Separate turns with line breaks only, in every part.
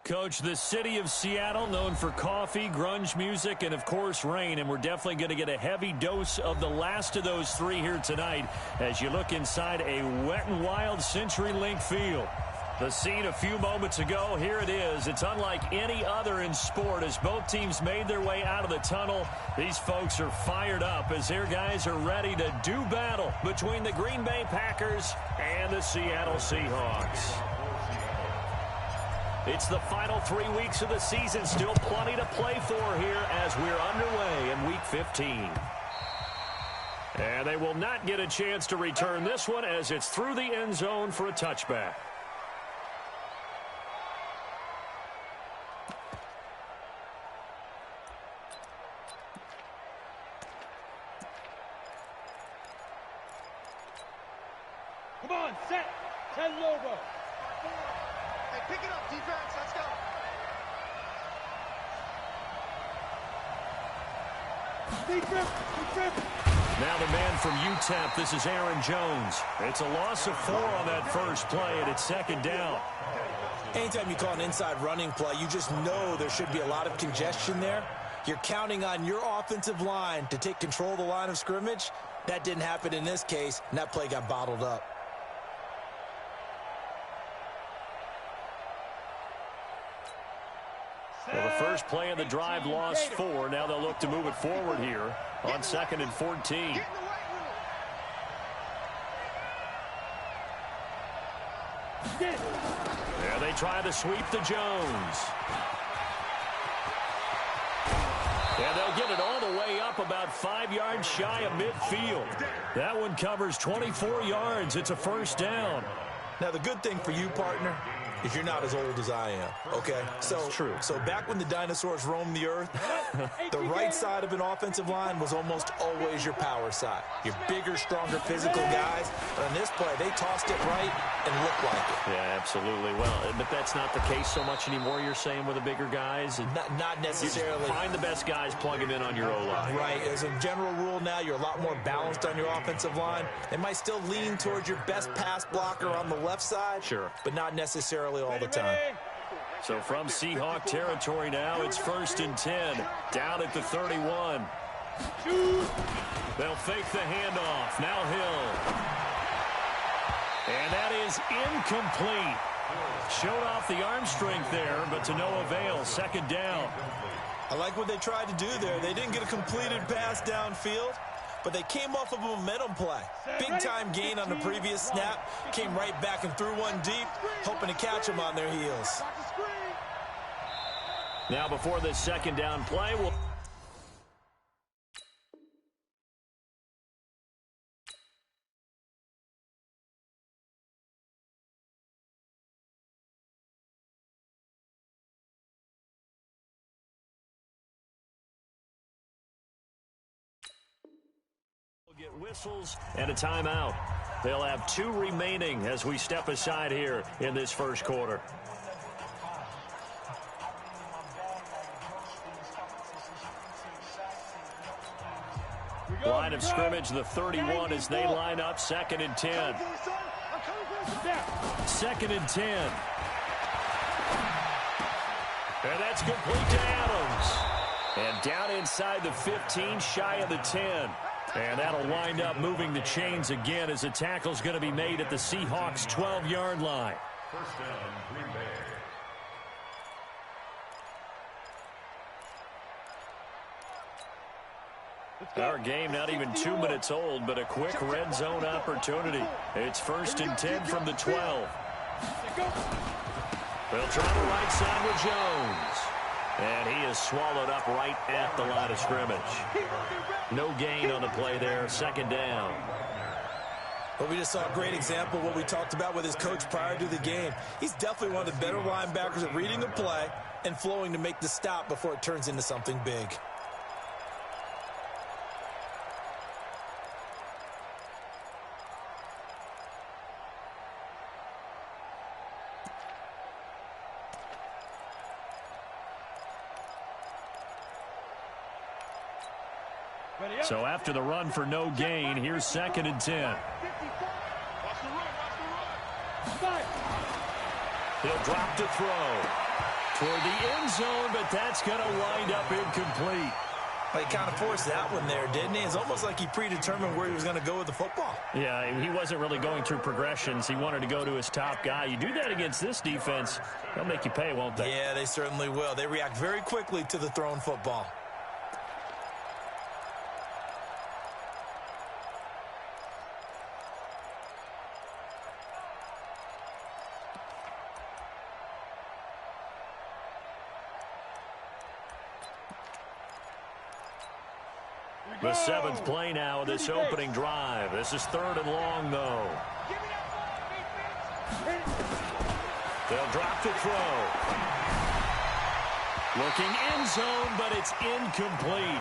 Coach, the city of Seattle, known for coffee, grunge music, and, of course, rain. And we're definitely going to get a heavy dose of the last of those three here tonight as you look inside a wet and wild CenturyLink field. The scene a few moments ago, here it is. It's unlike any other in sport as both teams made their way out of the tunnel. These folks are fired up as their guys are ready to do battle between the Green Bay Packers and the Seattle Seahawks. It's the final 3 weeks of the season. Still plenty to play for here as we're underway in Week 15. And they will not get a chance to return this one as it's through the end zone for a touchback.
Come on, set. 10 Lobo.
Hey, pick it up, defense. Let's go.
Now the man from UTEP, this is Aaron Jones. It's a loss of 4 on that first play, and it's second down.
Anytime you call an inside running play, you just know there should be a lot of congestion there. You're counting on your offensive line to take control of the line of scrimmage. That didn't happen in this case, and that play got bottled up.
Well, the first play of the drive lost 4. Now they'll look to move it forward here on 2nd and 14. There they try to sweep to Jones. And they'll get it all the way up about 5 yards shy of midfield. That one covers 24 yards. It's a first down.
Now, the good thing for you, partner, is you're not as old as I am, okay?
That's true.
So back when the dinosaurs roamed the earth, the right side of an offensive line was almost always your power side. Your bigger, stronger physical guys. But on this play, they tossed it right and looked like it.
Yeah, absolutely. Well, but that's not the case so much anymore, you're saying, with the bigger guys?
Not necessarily.
You find the best guys, plug them in on your O-line.
Right. As a general rule now, you're a lot more balanced on your offensive line. They might still lean towards your best pass blocker on the left side.
Sure.
But not necessarily all the time.
So from Seahawk territory now, it's 1st and 10. Down at the 31. They'll fake the handoff. Now Hill. And that is incomplete. Showed off the arm strength there, but to no avail. Second down.
I like what they tried to do there. They didn't get a completed pass downfield, but they came off of a momentum play. Big-time gain on the previous snap. Came right back and threw one deep, hoping to catch them on their heels.
Now before this second down play, we'll... get whistles and a timeout. They'll have 2 remaining as we step aside here in this first quarter. Line of scrimmage, the 31 as they line up. 2nd and 10. 2nd and 10. And that's complete to Adams. And down inside the 15, shy of the 10. And that'll wind up moving the chains again as the tackle's going to be made at the Seahawks' 12-yard line.
First down, Green Bay.
Our game not even 2 minutes old, but a quick red zone opportunity. It's 1st and 10 from the 12. They'll try the right side with Jones. And he is swallowed up right at the line of scrimmage. No gain on the play there. Second down.
Well, we just saw a great example of what we talked about with his coach prior to the game. He's definitely one of the better linebackers at reading a play and flowing to make the stop before it turns into something big.
So after the run for no gain, here's 2nd and 10. He'll drop to throw. toward the end zone, but that's going to wind up incomplete.
Well, he kind of forced that one there, didn't he? It's almost like he predetermined where he was going to go with the football.
Yeah, he wasn't really going through progressions. He wanted to go to his top guy. You do that against this defense, they'll make you pay, won't they?
Yeah, they certainly will. They react very quickly to the thrown football.
The 7th play now of this opening drive. This is 3rd and long, though. They'll drop the throw. Looking end zone, but it's incomplete.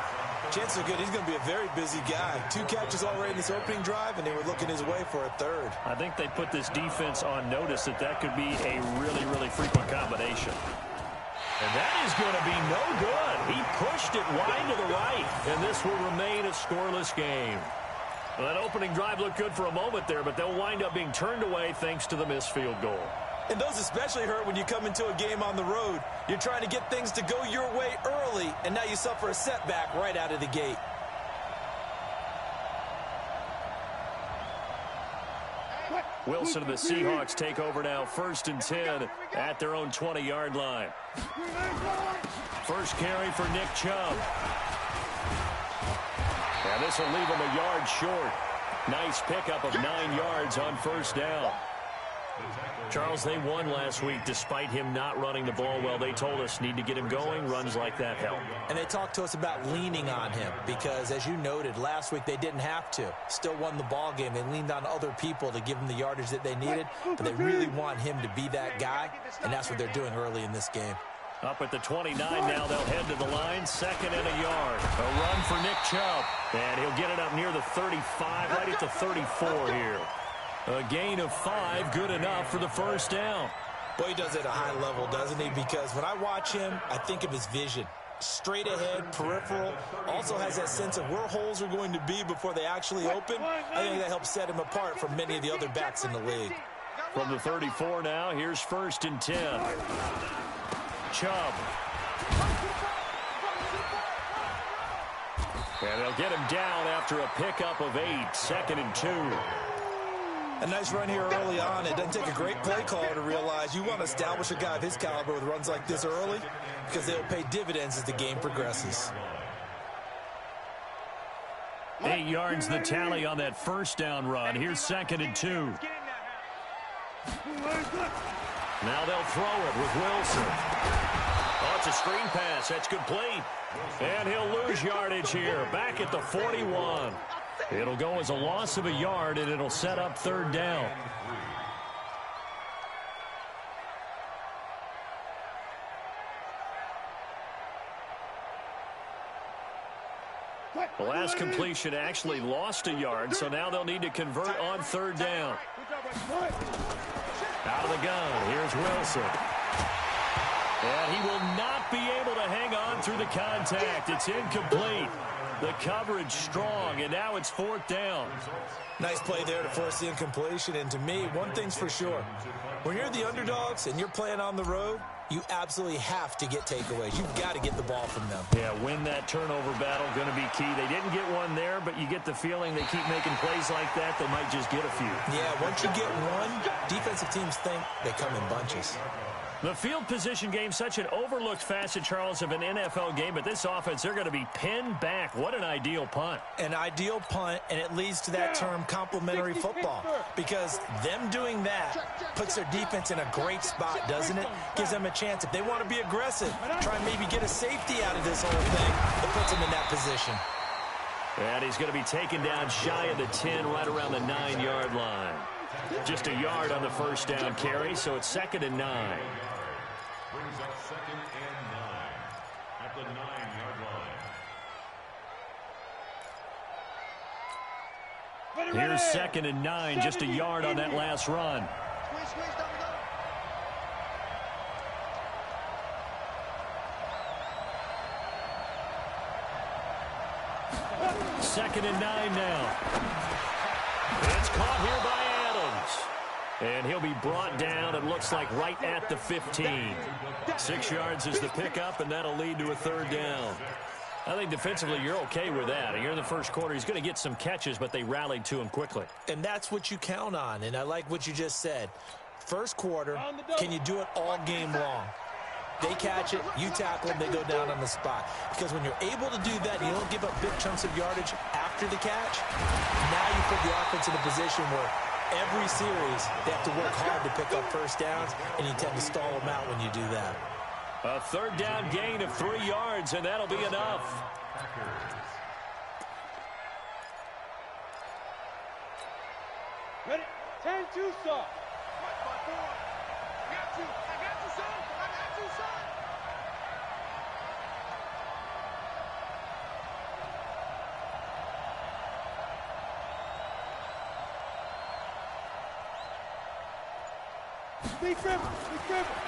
Chances are good. He's going to be a very busy guy. 2 catches already in this opening drive, and they were looking his way for a 3rd.
I think they put this defense on notice that could be a really, really frequent combination. And that is going to be no good. He pushed it wide to the right, and this will remain a scoreless game. Well, that opening drive looked good for a moment there, but they'll wind up being turned away thanks to the missed field goal.
And those especially hurt when you come into a game on the road. You're trying to get things to go your way early, and now you suffer a setback right out of the gate.
Wilson and the Seahawks take over now, 1st and 10 at their own 20-yard line. First carry for Nick Chubb. And this will leave him a yard short. Nice pickup of 9 yards on 1st down. Charles, they won last week despite him not running the ball well. They told us need to get him going. Runs like that help.
And they talked to us about leaning on him because, as you noted, last week they didn't have to. Still won the ball game. They leaned on other people to give them the yardage that they needed, but they really want him to be that guy, and that's what they're doing early in this game.
Up at the 29 now, they'll head to the line. 2nd and a yard. A run for Nick Chubb. And he'll get it up near the 35, right at the 34 here. A gain of 5, good enough for the 1st down.
Boy, he does it at a high level, doesn't he? Because when I watch him, I think of his vision. Straight ahead, peripheral. Also has that sense of where holes are going to be before they actually open. I think that helps set him apart from many of the other backs in the league.
From the 34 now, here's 1st and 10. Chubb. And they'll get him down after a pickup of 8. 2nd and 2.
A nice run here early on. It doesn't take a great play caller to realize you want to establish a guy of his caliber with runs like this early because they'll pay dividends as the game progresses.
8 yards the tally on that 1st down run. Here's 2nd and 2. Now they'll throw it with Wilson. Oh, it's a screen pass. That's complete. And he'll lose yardage here. Back at the 41. It'll go as a loss of a yard, and it'll set up 3rd down. The last completion actually lost a yard, so now they'll need to convert on 3rd down. Out of the gun, here's Wilson. And he will not be able to hang on through the contact. It's incomplete. The coverage strong, and now it's 4th down.
Nice play there to force the incompletion. And to me, one thing's for sure. When you're the underdogs and you're playing on the road, you absolutely have to get takeaways. You've got to get the ball from them.
Yeah, win that turnover battle, going to be key. They didn't get one there, but you get the feeling they keep making plays like that, they might just get a few.
Yeah, once you get one, defensive teams think they come in bunches.
The field position game, such an overlooked facet, Charles, of an NFL game, but this offense, they're going to be pinned back. What an ideal punt.
An ideal punt, and it leads to that term complementary football, because them doing that puts their defense in a great spot, doesn't it? Gives them a chance. If they want to be aggressive, try and maybe get a safety out of this whole thing, it puts them in that position.
And he's going to be taken down shy of the 10, right around the 9-yard line. Just a yard on the 1st down carry, so it's 2nd and 9.
Brings up 2nd and 9 at the 9-yard line.
Here's 2nd and 9, just a yard on that last run.
Squeeze, squeeze, down we
go. 2nd and 9 now. It's caught here by Adams. And he'll be brought down, it looks like, right at the 15. 6 yards is the pickup, and that'll lead to a third down. I think defensively you're okay with that. Here in the first quarter, he's going to get some catches, but they rallied to him quickly.
And that's what you count on, and I like what you just said. First quarter, can you do it all game long? They catch it, you tackle them, they go down on the spot. Because when you're able to do that, you don't give up big chunks of yardage after the catch, now you put the offense in a position where every series they have to work hard to pick up first downs, and you tend to stall them out when you do that.
A third down gain of 3 yards, and that'll be enough.
Ready? 10-2, sir.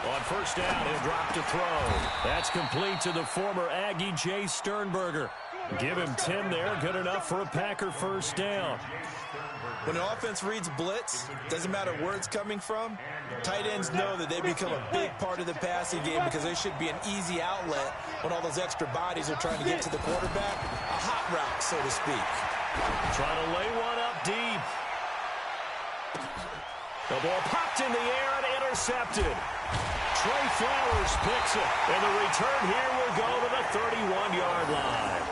On first down, he'll drop to throw. That's complete to the former Aggie, Jay Sternberger. Give him 10 there, good enough for a Packer first down.
When an offense reads blitz, doesn't matter where it's coming from, tight ends know that they become a big part of the passing game because they should be an easy outlet when all those extra bodies are trying to get to the quarterback. A hot route, so to speak.
Trying to lay one up deep. The ball popped in the air and intercepted. Trey Flowers picks it, and the return here will go to the 31-yard line.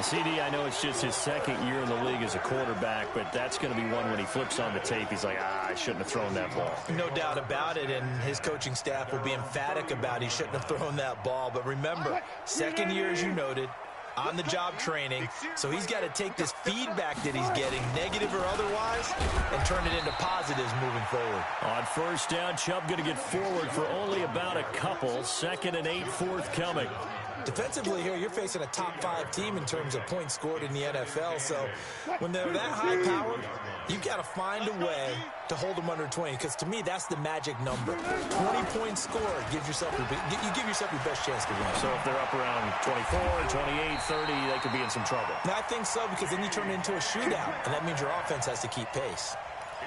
CD, I know it's just his second year in the league as a quarterback, but that's going to be one when he flips on the tape, he's like, I shouldn't have thrown that ball.
No doubt about it, and his coaching staff will be emphatic about he shouldn't have thrown that ball. But remember, second year, as you noted, on-the-job training, so he's got to take this feedback that he's getting, negative or otherwise, and turn it into positives moving forward.
On first down, Chubb going to get forward for only about a couple. 2nd and 8 forthcoming.
Defensively here, you're facing a top-5 team in terms of points scored in the NFL, so when they're that high-powered, you've got to find a way to hold them under 20, because to me, that's the magic number. 20 points scored, you give yourself your best chance to win.
So if they're up around 24, 28, 30, they could be in some trouble.
And I think so, because then you turn it into a shootout, and that means your offense has to keep pace.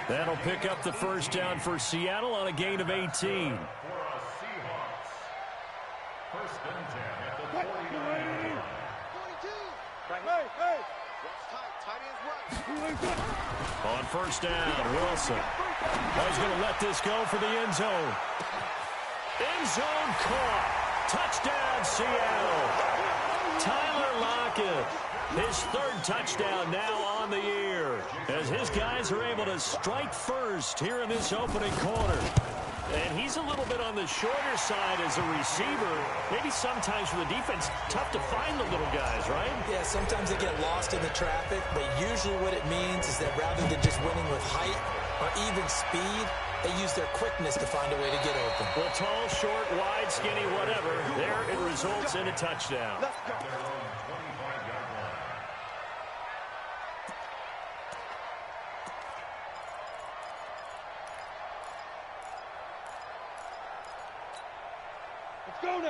That'll pick up the first down for Seattle on a gain of 18.
First and 10 at the 49.
42. Hey. Tight ends right.
On first down, Wilson. He's going to let this go for the end zone. End zone caught. Touchdown, Seattle. Tyler Lockett, his 3rd touchdown now on the year, as his guys are able to strike first here in this opening quarter. And he's a little bit on the shorter side as a receiver. Maybe sometimes for the defense, tough to find the little guys, right?
Yeah, sometimes they get lost in the traffic, but usually what it means is that rather than just winning with height or even speed, they use their quickness to find a way to get open.
Well, tall, short, wide, skinny, whatever. There it results in a touchdown.
Let's go.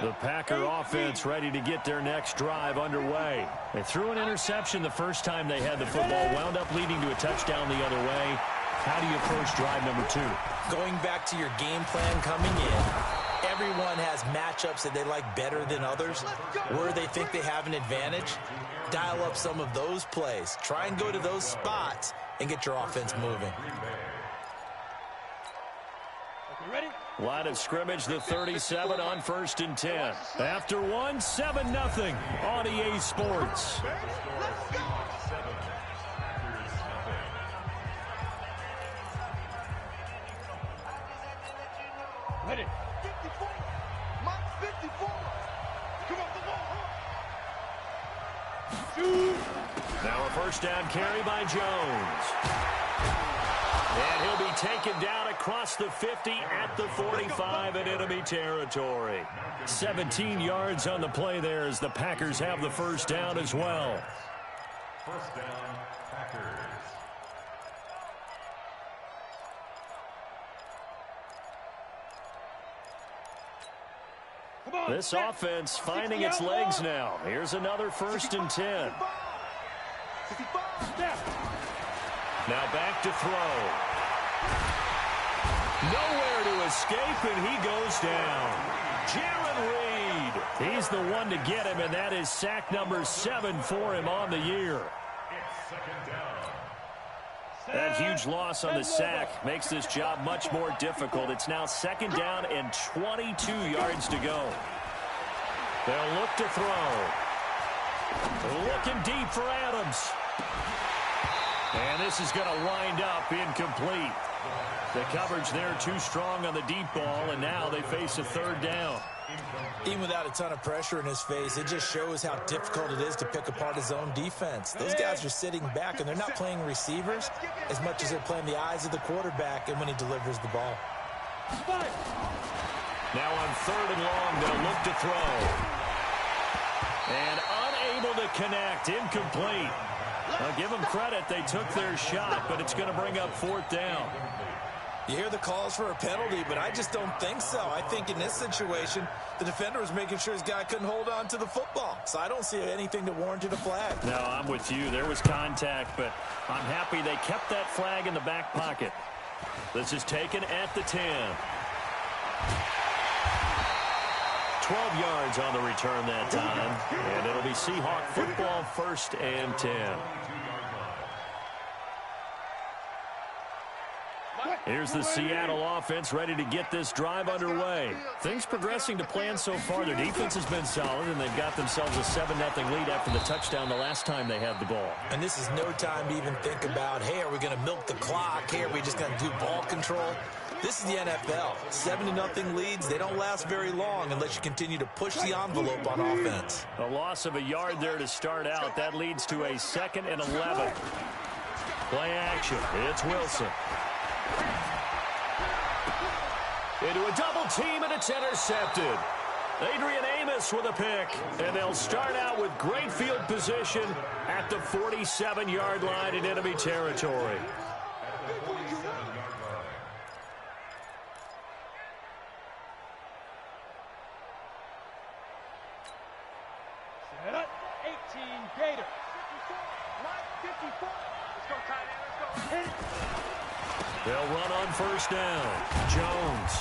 The Packer offense ready to get their next drive underway. They threw an interception the first time they had the football, wound up leading to a touchdown the other way. How do you approach drive number 2?
Going back to your game plan coming in, everyone has matchups that they like better than others. Where they think they have an advantage, dial up some of those plays. Try and go to those spots and get your offense moving.
Ready?
Line of scrimmage, the 37 on 1st and 10. After 1, 7-0 on EA Sports.
Ready?
54. Mike 54. Come on, the ball.
Shoot.
Now a first down carry by Jones. And he'll be taken down across the 50 at the 45 in enemy territory. 17 yards on the play there as the Packers have the first down as well.
First down, Packers.
This offense finding its legs now. Here's another 1st and 10. Now back to throw. Nowhere to escape, and he goes down. Jaron Reed. He's the one to get him, and that is sack number 7 for him on the year. That huge loss on the sack makes this job much more difficult. It's now 2nd down and 22 yards to go. They'll look to throw. Looking deep for Adams. And this is going to wind up incomplete. The coverage there too strong on the deep ball, and now they face a 3rd down.
Even without a ton of pressure in his face, it just shows how difficult it is to pick apart his own defense. Those guys are sitting back, and they're not playing receivers as much as they're playing the eyes of the quarterback and when he delivers the ball.
Now on 3rd and long, they'll look to throw. And unable to connect, incomplete. I'll give them credit. They took their shot, but it's going to bring up 4th down.
You hear the calls for a penalty, but I just don't think so. I think in this situation, the defender was making sure his guy couldn't hold on to the football. So I don't see anything that warranted a flag.
No, I'm with you. There was contact, but I'm happy they kept that flag in the back pocket. This is taken at the 10. 12 yards on the return that time, and it'll be Seahawk football, 1st and 10. Here's the Seattle offense ready to get this drive underway. Things progressing to plan so far. Their defense has been solid, and they've got themselves a 7-0 lead after the touchdown the last time they had the ball.
And this is no time to even think about, hey, are we going to milk the clock? Hey, are we just going to do ball control? This is the NFL. 7-0 leads, they don't last very long unless you continue to push the envelope on offense.
A loss of a yard there to start out. That leads to a 2nd and 11. Play action. It's Wilson. Into a double team, and it's intercepted. Adrian Amos with a pick, and they'll start out with great field position at the 47-yard line in enemy territory.
Set up. 18 Gators. 54. Let's go, tight end. Let's go. Hit it.
They'll run on 1st down. Jones.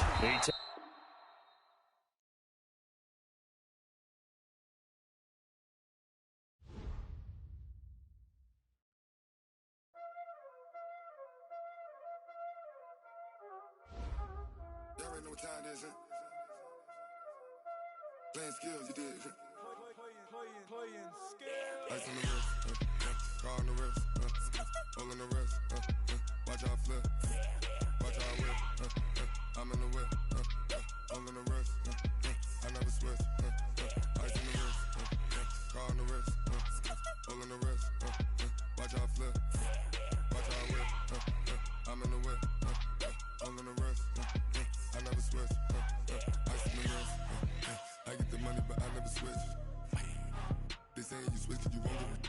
Y'all already know what time it is, huh? Playing skills, you did. Playing skills. Ice on the wrist, car on the wrist, all on the wrist, watch out flip, watch out whip, I'm in the whip, all on the wrist, I never switch, ice on the wrist, car on the wrist, all on the wrist, watch out flip, watch out whip, I'm in the whip, all on the wrist, I never switch, ice on the wrist, I get the money but I never switch. They saying you switch and you won't get it.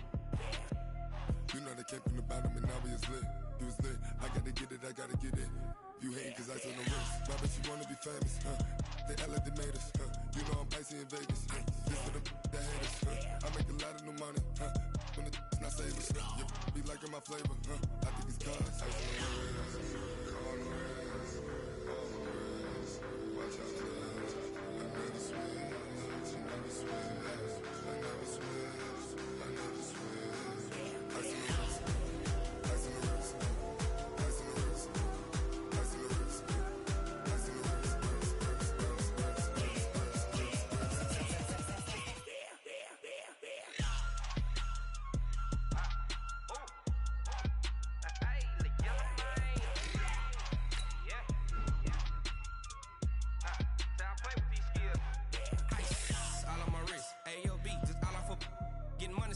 You know they came from the bottom and now we is lit. You was lit, I gotta get it, I gotta get it. You hate cause ice on the wrist. Why bet you wanna be famous, They act like they made us, You know I'm icy in Vegas, This for the that hate us, I make a lot of new money, When the not savers, You be liking my flavor, I think it's cause ice on the wrist, on the wrist, on the wrist. Watch out for that, I never switch, I never switch.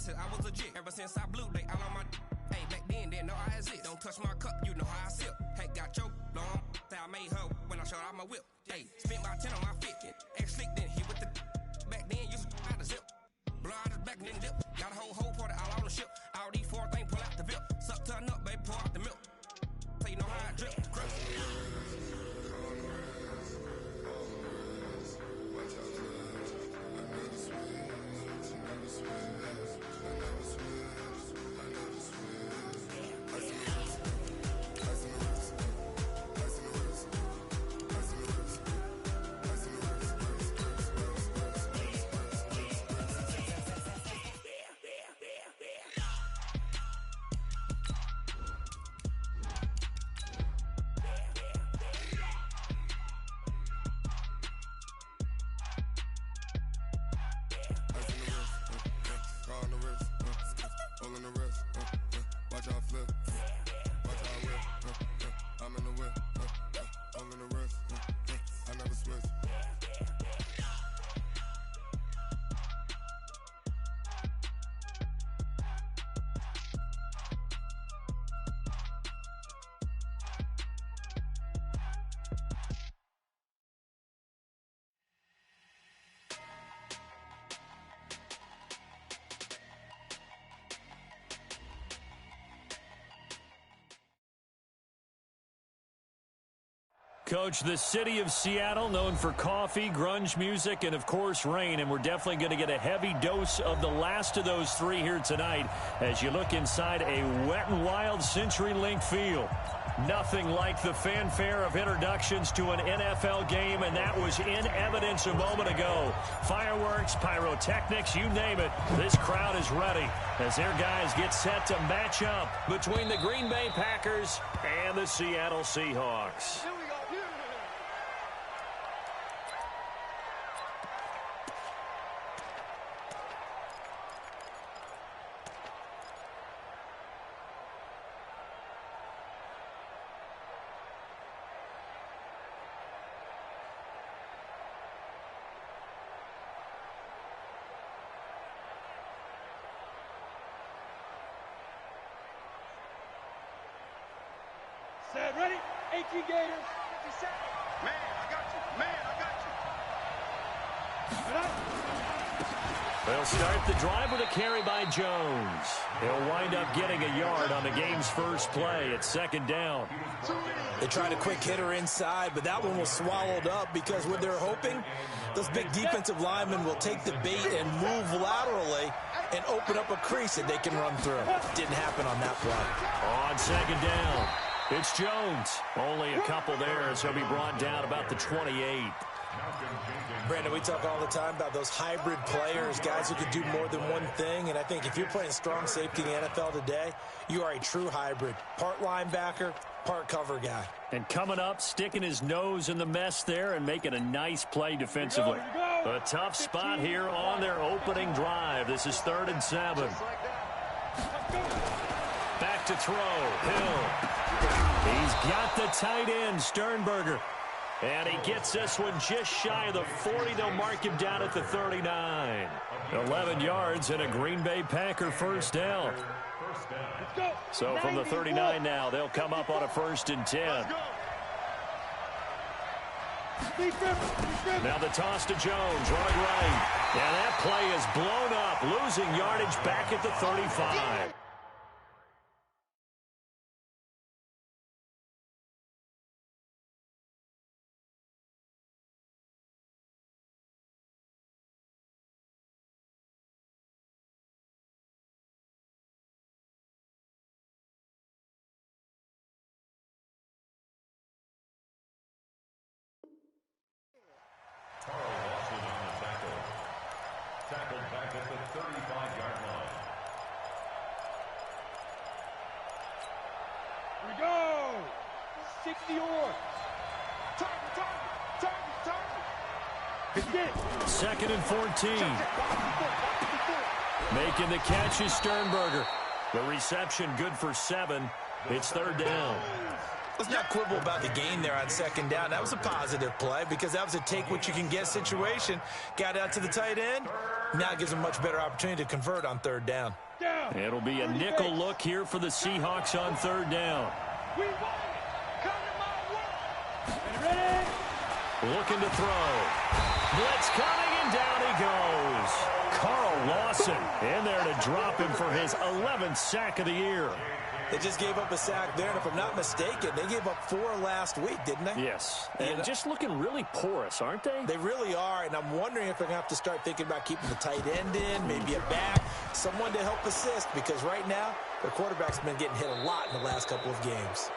I was legit. Ever since I blew, they all on my hey, back then, didn't know I exist. Don't touch my cup, you know how I sip. Hey, got choked, long. Say I made her when I showed out my whip. Hey, spent my 10 on my fit. Ex-slick, then hit with the back then, used to out the zip. Blow out his back, then dip. Got a whole party all on the ship. All these 4 things, pull out the VIP. Suck, turn up, baby, pour out the milk. So you know how I drip. Crush.
all in the wrist. Watch how I flip. Watch how I whip. I'm in the whip. All in the wrist. I never switch.
Coach, the city of Seattle, known for coffee, grunge music, and, of course, rain. And we're definitely going to get a heavy dose of the last of those three here tonight as you look inside a wet and wild CenturyLink field. Nothing like the fanfare of introductions to an NFL game, and that was in evidence a moment ago. Fireworks, pyrotechnics, you name it. This crowd is ready as their guys get set to match up between the Green Bay Packers and the Seattle Seahawks.
Set, ready? 18 Gators, 57.
Man, I got you. Man, I got you.
They'll start the drive with a carry by Jones. He'll wind up getting a yard on the game's first play at second down.
They tried a quick hitter inside, but that one was swallowed up because what they're hoping, those big defensive linemen will take the bait and move laterally and open up a crease that they can run through. Didn't happen on that play.
On second down, it's Jones. Only a couple there, so he'll be brought down about the 28.
Brandon, we talk all the time about those hybrid players, guys who can do more than one thing, and I think if you're playing strong safety in the NFL today, you are a true hybrid. Part linebacker, part cover guy.
And coming up, sticking his nose in the mess there and making a nice play defensively. A tough spot here on their opening drive. This is 3rd and 7. Back to throw, Hill. He's got the tight end, Sternberger. And he gets this one just shy of the 40. They'll mark him down at the 39. 11 yards and a Green Bay Packer first down. So from the 39 now, they'll come up on a 1st and 10. Now the toss to Jones, running right. And that play is blown up, losing yardage back at the 35.
Tackled back at the 35-yard line.
Here we go. 60 yards. Target.
2nd and 14. Making the catch is Sternberger. The reception good for 7. It's 3rd down.
Let's not quibble about the gain there on 2nd down. That was a positive play because that was a take-what-you-can-get situation. Got out to the tight end. Now it gives them a much better opportunity to convert on 3rd down.
It'll be a nickel look here for the Seahawks on 3rd down. Looking to throw. Blitz coming, and down he goes. Carl Lawson in there to drop him for his 11th sack of the year.
They just gave up a sack there, and if I'm not mistaken, they gave up 4 last week, didn't they?
Yes, and just looking really porous, aren't they?
They really are, and I'm wondering if they're going to have to start thinking about keeping the tight end in, maybe a back, someone to help assist, because right now, their quarterback's been getting hit a lot in the last couple of games.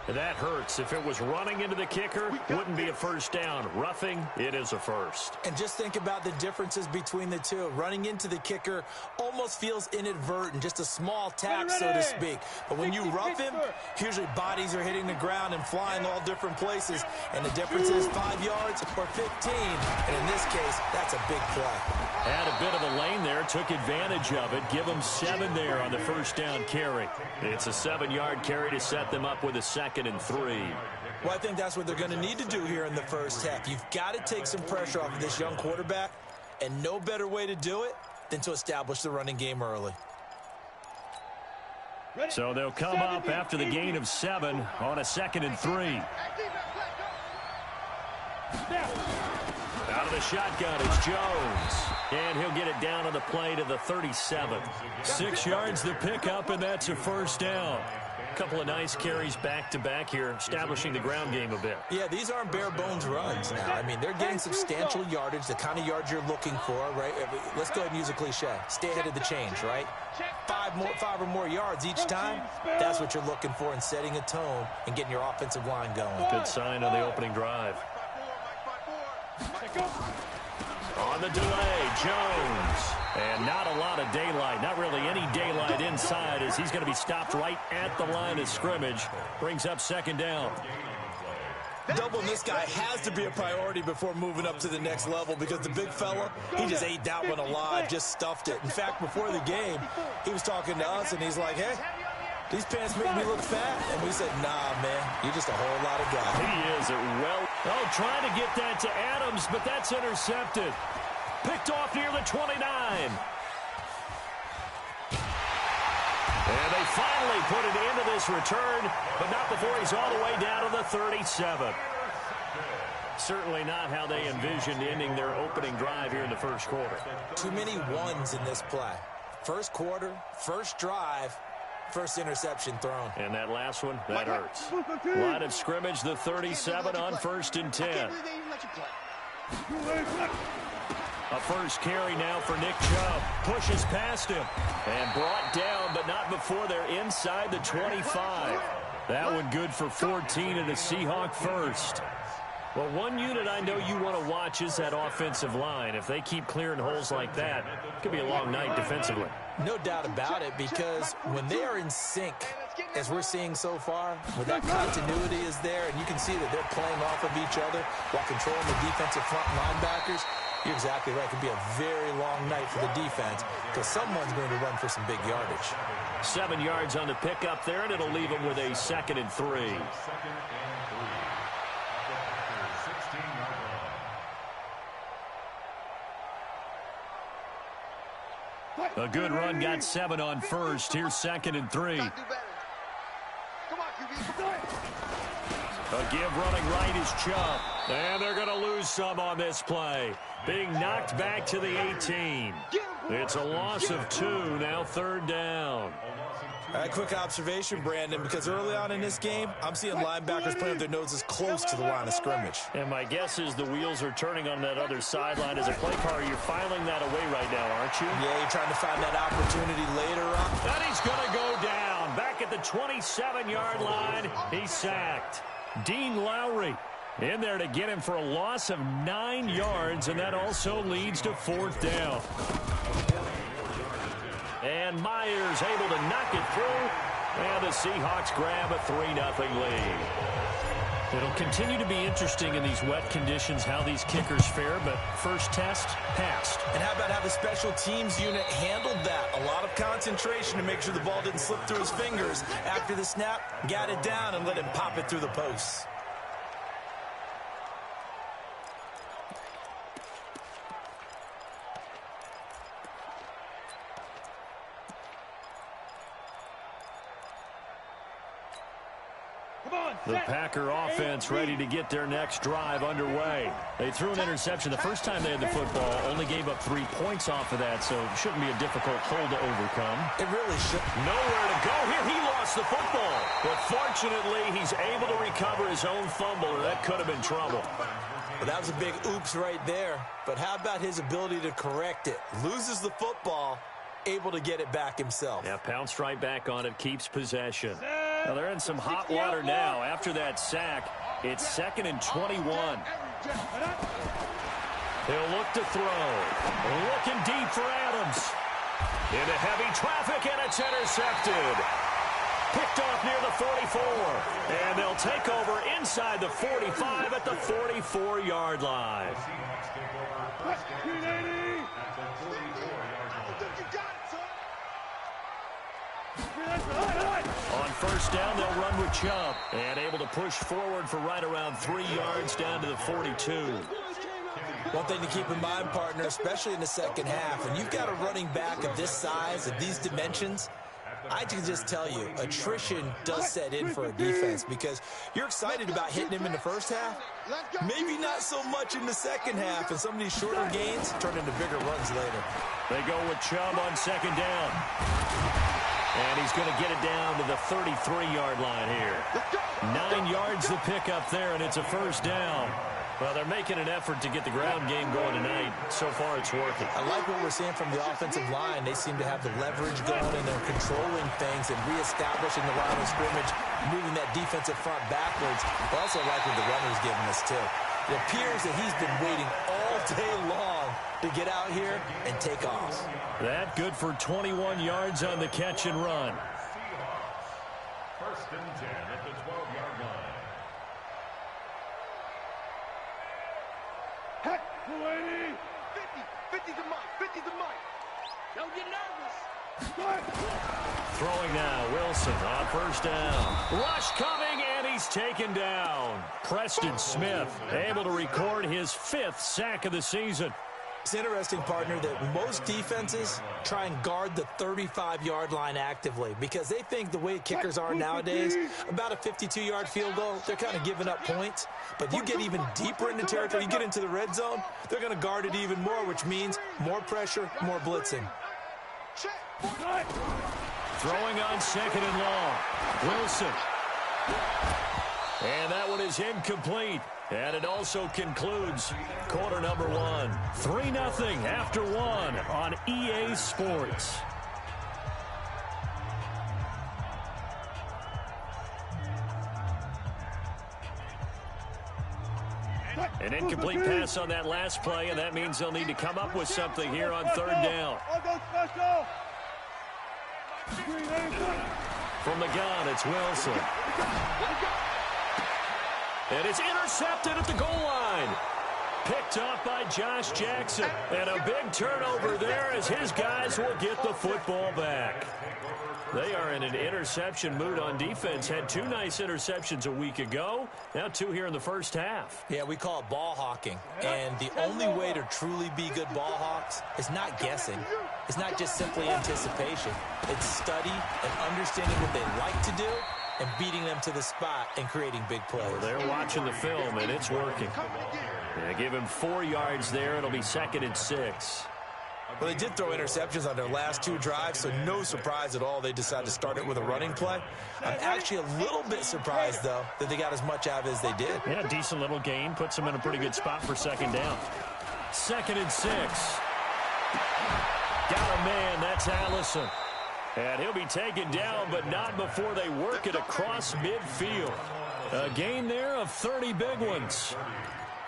That hurts. If it was running into the kicker, wouldn't be a first down. Roughing, it is a first.
And just think about the differences between the two. Running into the kicker almost feels inadvertent, just a small tap, so to speak. But when you rough him, usually bodies are hitting the ground and flying all different places. And the difference is 5 yards or 15. And in this case, that's a big play.
Had a bit of a lane there, took advantage of it. Give them 7 there on the first down carry. It's a 7-yard carry to set them up with a 2nd and 3.
Well, I think that's what they're going to need to do here in the first half. You've got to take some pressure off of this young quarterback, and no better way to do it than to establish the running game early.
So they'll come up after the gain of 7 on a 2nd and 3. Out of the shotgun is Jones. And he'll get it down on the play to the 37. 6 yards the pickup, and that's a first down. A couple of nice carries back-to-back here, establishing the ground game a bit.
Yeah, these aren't bare-bones runs now. I mean, they're getting substantial yardage, the kind of yards you're looking for, right? Let's go ahead and use a cliche. Stay ahead of the change, right? 5 or more yards each time, that's what you're looking for in setting a tone and getting your offensive line going.
Good sign on the opening drive. On the delay, Jones. And not a lot of daylight, not really any daylight inside, as he's going to be stopped right at the line of scrimmage. Brings up 2nd down.
Doubling this guy has to be a priority before moving up to the next level, because the big fella, he just ate that one alive, just stuffed it. In fact, before the game, he was talking to us, and he's like, hey, these pants make me look fat. And we said, nah, man, you're just a whole lot of guy.
He is trying to get that to Adams, but that's intercepted. Picked off near the 29. And they finally put it into this return, but not before he's all the way down to the 37. Certainly not how they envisioned ending their opening drive here in the first quarter.
Too many ones in this play. First quarter, first drive, first interception thrown.
And that last one, that hurts. Line of scrimmage, the 37 on 1st and 10. A first carry now for Nick Chubb. Pushes past him and brought down, but not before they're inside the 25. That one good for 14 and a Seahawk first. Well, one unit I know you want to watch is that offensive line. If they keep clearing holes like that, it could be a long night defensively.
No doubt about it, because when they are in sync, as we're seeing so far, when that continuity is there, and you can see that they're playing off of each other while controlling the defensive front linebackers, you're exactly right. It could be a very long night for the defense, because someone's going to run for some big yardage.
7 yards on the pickup there, and it'll leave them with a 2nd and 3. A good run, got 7 on first. Here's 2nd and 3. A give running right is Chubb. And they're going to lose some on this play. Being knocked back to the 18. It's a loss of 2, now 3rd down.
All right, quick observation, Brandon, because early on in this game, I'm seeing linebackers playing with their noses close to the line of scrimmage.
And my guess is the wheels are turning on that other sideline. As a play caller, you're filing that away right now, aren't you?
Yeah, you're trying to find that opportunity later on.
And he's going to go down. Back at the 27-yard line, he's sacked. Dean Lowry in there to get him for a loss of 9 yards, and that also leads to 4th down. And Myers able to knock it through, and the Seahawks grab a 3-0 lead. It'll continue to be interesting in these wet conditions how these kickers fare, but first test, passed.
And how about how the special teams unit handled that? A lot of concentration to make sure the ball didn't slip through his fingers. After the snap, got it down and let him pop it through the posts.
The Packer offense ready to get their next drive underway. They threw an interception the first time they had the football, only gave up 3 points off of that, so it shouldn't be a difficult hole to overcome.
It really should.
Nowhere to go here. He lost the football. But fortunately, he's able to recover his own fumble, or that could have been trouble.
Well, that was a big oops right there. But how about his ability to correct it? Loses the football, able to get it back himself.
Yeah, pounced right back on it, keeps possession. Well, they're in some hot water now. After that sack, it's 2nd and 21. He'll look to throw. Looking deep for Adams. Into heavy traffic, and it's intercepted. Picked off near the 44. And they'll take over inside the 45 at the 44-yard line. On first down, they'll run with Chubb. And able to push forward for right around 3 yards down to the 42.
One thing to keep in mind, partner, especially in the second half, when you've got a running back of this size, of these dimensions, I can just tell you, attrition does set in for a defense because you're excited about hitting him in the first half. Maybe not so much in the second half, and some of these shorter gains turn into bigger runs later.
They go with Chubb on second down. And he's going to get it down to the 33-yard line here. 9 yards to pick up there, and it's a first down. Well, they're making an effort to get the ground game going tonight. So far, it's working.
I like what we're seeing from the offensive line. They seem to have the leverage going, and they're controlling things and reestablishing the line of scrimmage, moving that defensive front backwards. I also like what the runner's giving us, too. It appears that he's been waiting all day long to get out here and take off.
That good for 21 yards on the catch and run.
First and 10 at the 12-yard line.
Heck, 50, 50 to Mike, 50 to Mike. Don't get nervous.
Throwing now, Wilson on first down. Rush coming, and he's taken down. Preston Smith able to record his 5th sack of the season.
It's interesting, partner, that most defenses try and guard the 35-yard line actively because they think the way kickers are nowadays, about a 52-yard field goal, they're kind of giving up points. But you get even deeper into territory, you get into the red zone, they're going to guard it even more, which means more pressure, more blitzing.
Throwing on second and long. Wilson. And that one is incomplete. And it also concludes quarter number 1. 3-0 after 1 on EA Sports. An incomplete pass on that last play, and that means they'll need to come up with something here on third down. From the gun, it's Wilson. And it's intercepted at the goal line. Picked off by Josh Jackson. And a big turnover there as his guys will get the football back. They are in an interception mood on defense. Had 2 nice interceptions a week ago. Now 2 here in the first half.
Yeah, we call it ball hawking. And the only way to truly be good ball hawks is not guessing. It's not just simply anticipation. It's study and understanding what they like to do and beating them to the spot and creating big plays.
Well, they're watching the film, and it's working. Yeah, give him 4 yards there. It'll be 2nd and 6.
Well, they did throw interceptions on their last 2 drives, so no surprise at all they decided to start it with a running play. I'm actually a little bit surprised, though, that they got as much out of it as they did.
Yeah, decent little gain. Puts them in a pretty good spot for 2nd down. 2nd and 6. Got a man. That's Allison. And he'll be taken down, but not before they work it across midfield. A gain there of 30 big ones.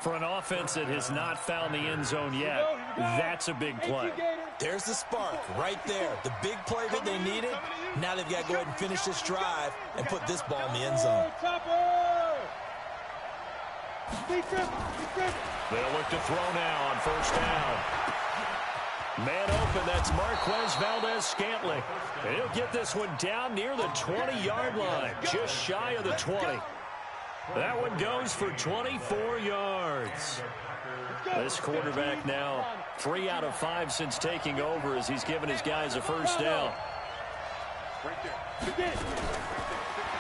For an offense that has not found the end zone yet, that's a big play.
There's the spark right there. The big play that they needed. Now they've got to go ahead and finish this drive and put this ball in the end zone.
They'll look to throw now on first down. Man open, that's Marquez Valdez-Scantling. And he'll get this one down near the 20-yard line, just shy of the 20. That one goes for 24 yards. This quarterback now 3 out of 5 since taking over as he's given his guys a first down.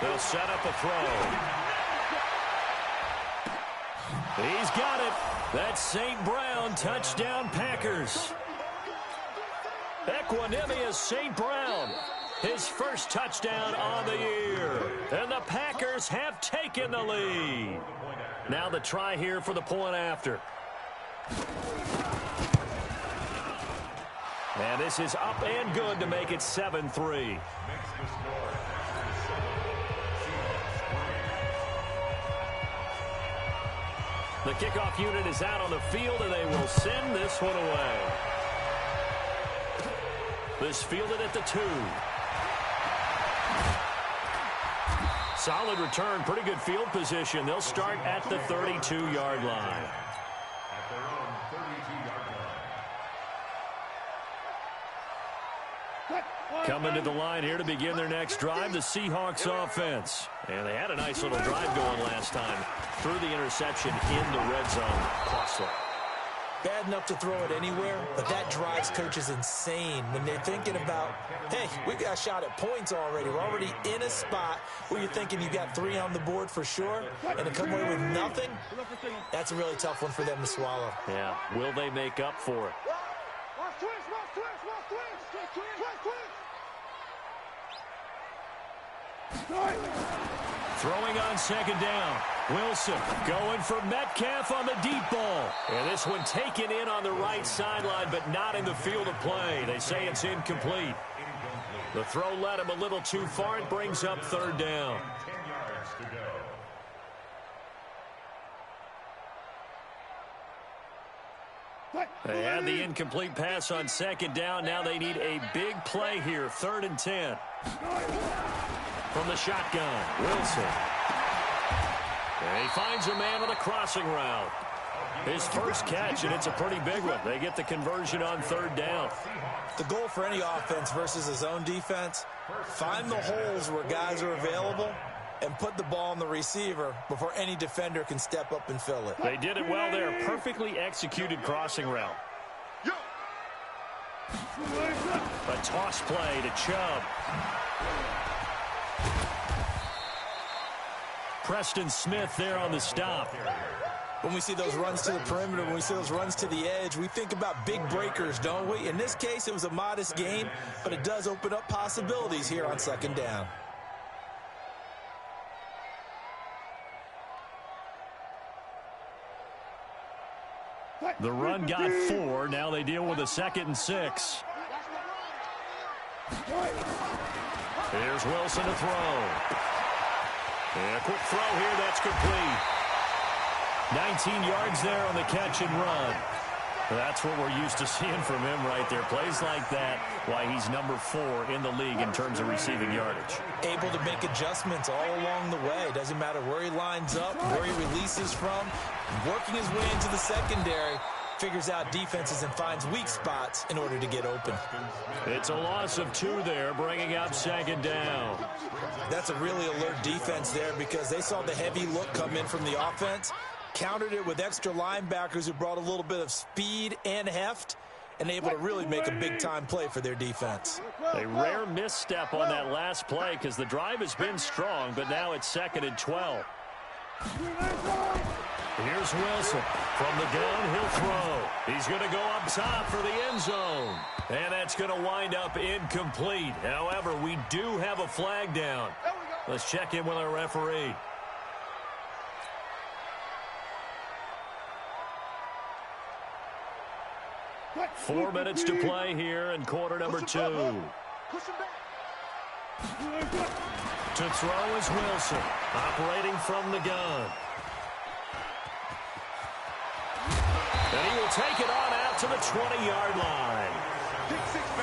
They'll set up a throw. He's got it. That's St. Brown, touchdown Packers. Equanimous St. Brown, his first touchdown on the year. And the Packers have taken the lead. Now the try here for the point after. And this is up and good to make it 7-3. The kickoff unit is out on the field, and they will send this one away. This fielded at the 2. Solid return, pretty good field position. They'll start at the 32-yard line.
At their own 32-yard line.
Coming to the line here to begin their next drive, the Seahawks offense. And they had a nice little drive going last time. Threw the interception in the red zone. Costly.
Bad enough to throw it anywhere, but that drives coaches insane when they're thinking about, hey, we got a shot at points already. We're already in a spot where you're thinking you got 3 on the board for sure, and to come away with nothing, that's a really tough one for them to swallow.
Yeah, will they make up for it? Throwing on second down. Wilson going for Metcalf on the deep ball. And this one taken in on the right sideline, but not in the field of play. They say it's incomplete. The throw led him a little too far. It brings up third down.
10 yards to go.
They had the incomplete pass on second down. Now they need a big play here. 3rd and 10. From the shotgun, Wilson. And he finds a man on a crossing route. His first catch, and it's a pretty big one. They get the conversion on 3rd down.
The goal for any offense versus a zone defense, find the holes where guys are available and put the ball on the receiver before any defender can step up and fill it.
They did it well there. Perfectly executed crossing route. A toss play to Chubb. Preston Smith there on the stop.
When we see those runs to the perimeter, when we see those runs to the edge, we think about big breakers, don't we? In this case, it was a modest gain, but it does open up possibilities here on second down.
The run got 4. Now they deal with a 2nd and 6. Here's Wilson to throw. And a quick throw here, that's complete. 19 yards there on the catch and run. That's what we're used to seeing from him right there. Plays like that, why he's number 4 in the league in terms of receiving yardage.
Able to make adjustments all along the way. Doesn't matter where he lines up, where he releases from. Working his way into the secondary, figures out defenses and finds weak spots in order to get open.
It's a loss of 2 there, bringing up second down.
That's a really alert defense there because they saw the heavy look come in from the offense, countered it with extra linebackers who brought a little bit of speed and heft, and able to really make a big-time play for their defense.
A rare misstep on that last play because the drive has been strong, but now it's 2nd and 12. Here's Wilson. From the gun, he'll throw. He's going to go up top for the end zone. And that's going to wind up incomplete. However, we do have a flag down. Let's check in with our referee. Four minutes to play here in quarter number 2. To throw is Wilson, operating from the gun. And he will take it on out to the 20-yard line.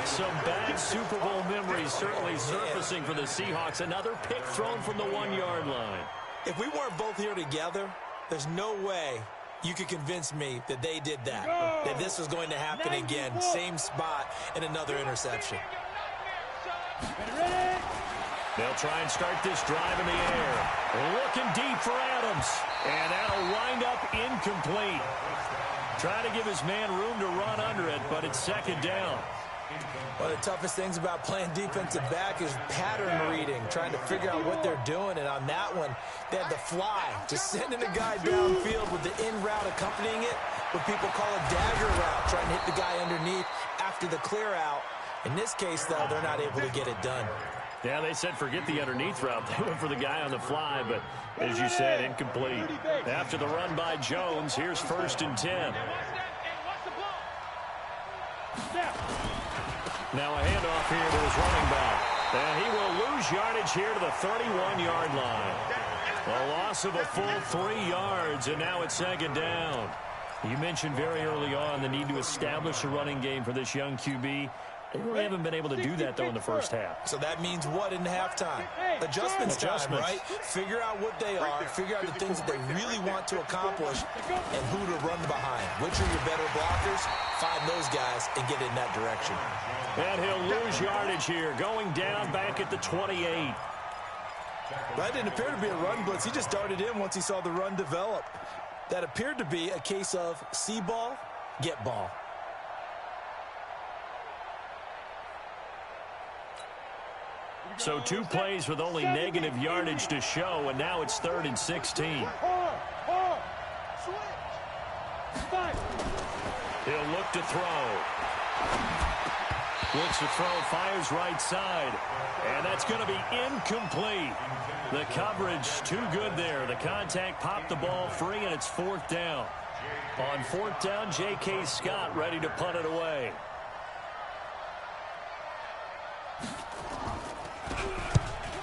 Some bad Super Bowl memories certainly surfacing for the Seahawks. Another pick thrown from the 1-yard line.
If we weren't both here together, there's no way you could convince me that they did that, that this was going to happen again. Same spot and another interception.
They'll try and start this drive in the air. Looking deep for Adams. And that'll wind up incomplete. Trying to give his man room to run under it, but it's 2nd down.
One of the toughest things about playing defensive back is pattern reading, trying to figure out what they're doing. And on that one, they had the fly, just sending a guy downfield with the in route accompanying it, what people call a dagger route, trying to hit the guy underneath after the clear out. In this case, though, they're not able to get it done.
Yeah, they said forget the underneath route. They went for the guy on the fly, but as you said, incomplete. After the run by Jones, here's 1st and 10. Now a handoff here to his running back. And he will lose yardage here to the 31-yard line. A loss of a full 3 yards, and now it's second down. You mentioned very early on the need to establish a running game for this young QB. They really haven't been able to do that, though, in the first half.
So that means what in halftime? Adjustments time, right? Figure out what they are, figure out the things that they really want to accomplish, and who to run behind. Which are your better blockers? Find those guys and get in that direction.
And he'll lose yardage here, going down back at the 28.
That didn't appear to be a run blitz. He just darted in once he saw the run develop. That appeared to be a case of see ball, get ball.
So 2 plays with only negative yardage to show, and now it's 3rd and 16. He'll look to throw. Looks to throw, fires right side. And that's going to be incomplete. The coverage too good there. The contact popped the ball free, and it's 4th down. On 4th down, J.K. Scott ready to punt it away.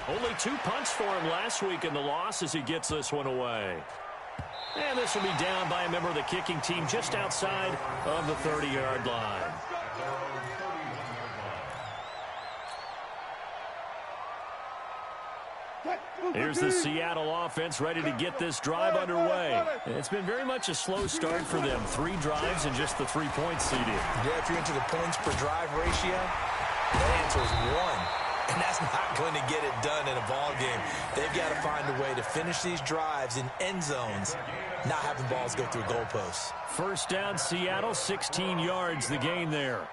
Only 2 punts for him last week in the loss as he gets this one away. And this will be down by a member of the kicking team just outside of the 30-yard line. Here's the Seattle offense ready to get this drive underway. It's been very much a slow start for them. 3 drives and just the 3 points seeded.
Yeah, if you're into the points per drive ratio, the answer is 1. And that's not going to get it done in a ball game. They've got to find a way to finish these drives in end zones, not having balls go through goalposts.
1st down, Seattle, 16 yards, the gain there.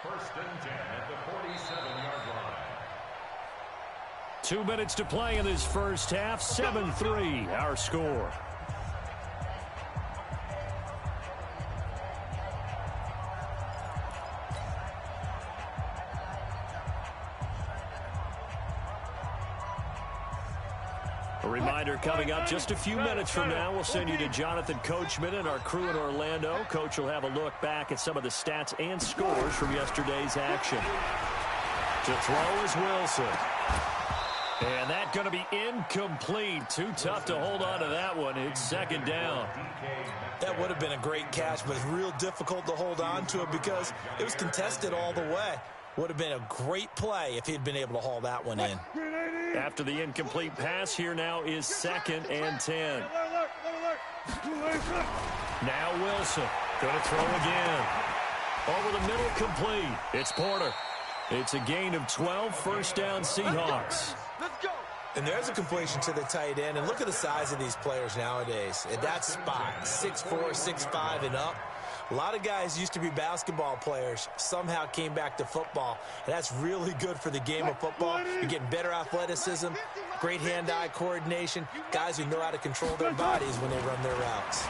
1st and 10 at the 47-yard line.
2 minutes to play in this first half. 7-3, our score. A reminder coming up just a few minutes from now, we'll send you to Jonathan Coachman and our crew in Orlando. Coach will have a look back at some of the stats and scores from yesterday's action. To throw is Wilson. And that's going to be incomplete. Too tough to hold on to that one. It's 2nd down.
That would have been a great catch, but it's real difficult to hold on to it because it was contested all the way. Would have been a great play if he'd been able to haul that one in.
After the incomplete pass, here now is 2nd and 10. Now Wilson going to throw again. Over the middle, complete. It's Porter. It's a gain of 12, 1st down Seahawks.
Let's go.
And there's a completion to the tight end. And look at the size of these players nowadays. At that spot, 6'4", 6'5", and up. A lot of guys used to be basketball players, somehow came back to football. And that's really good for the game of football. You're getting better athleticism, great hand-eye coordination, guys who know how to control their bodies when they run their routes.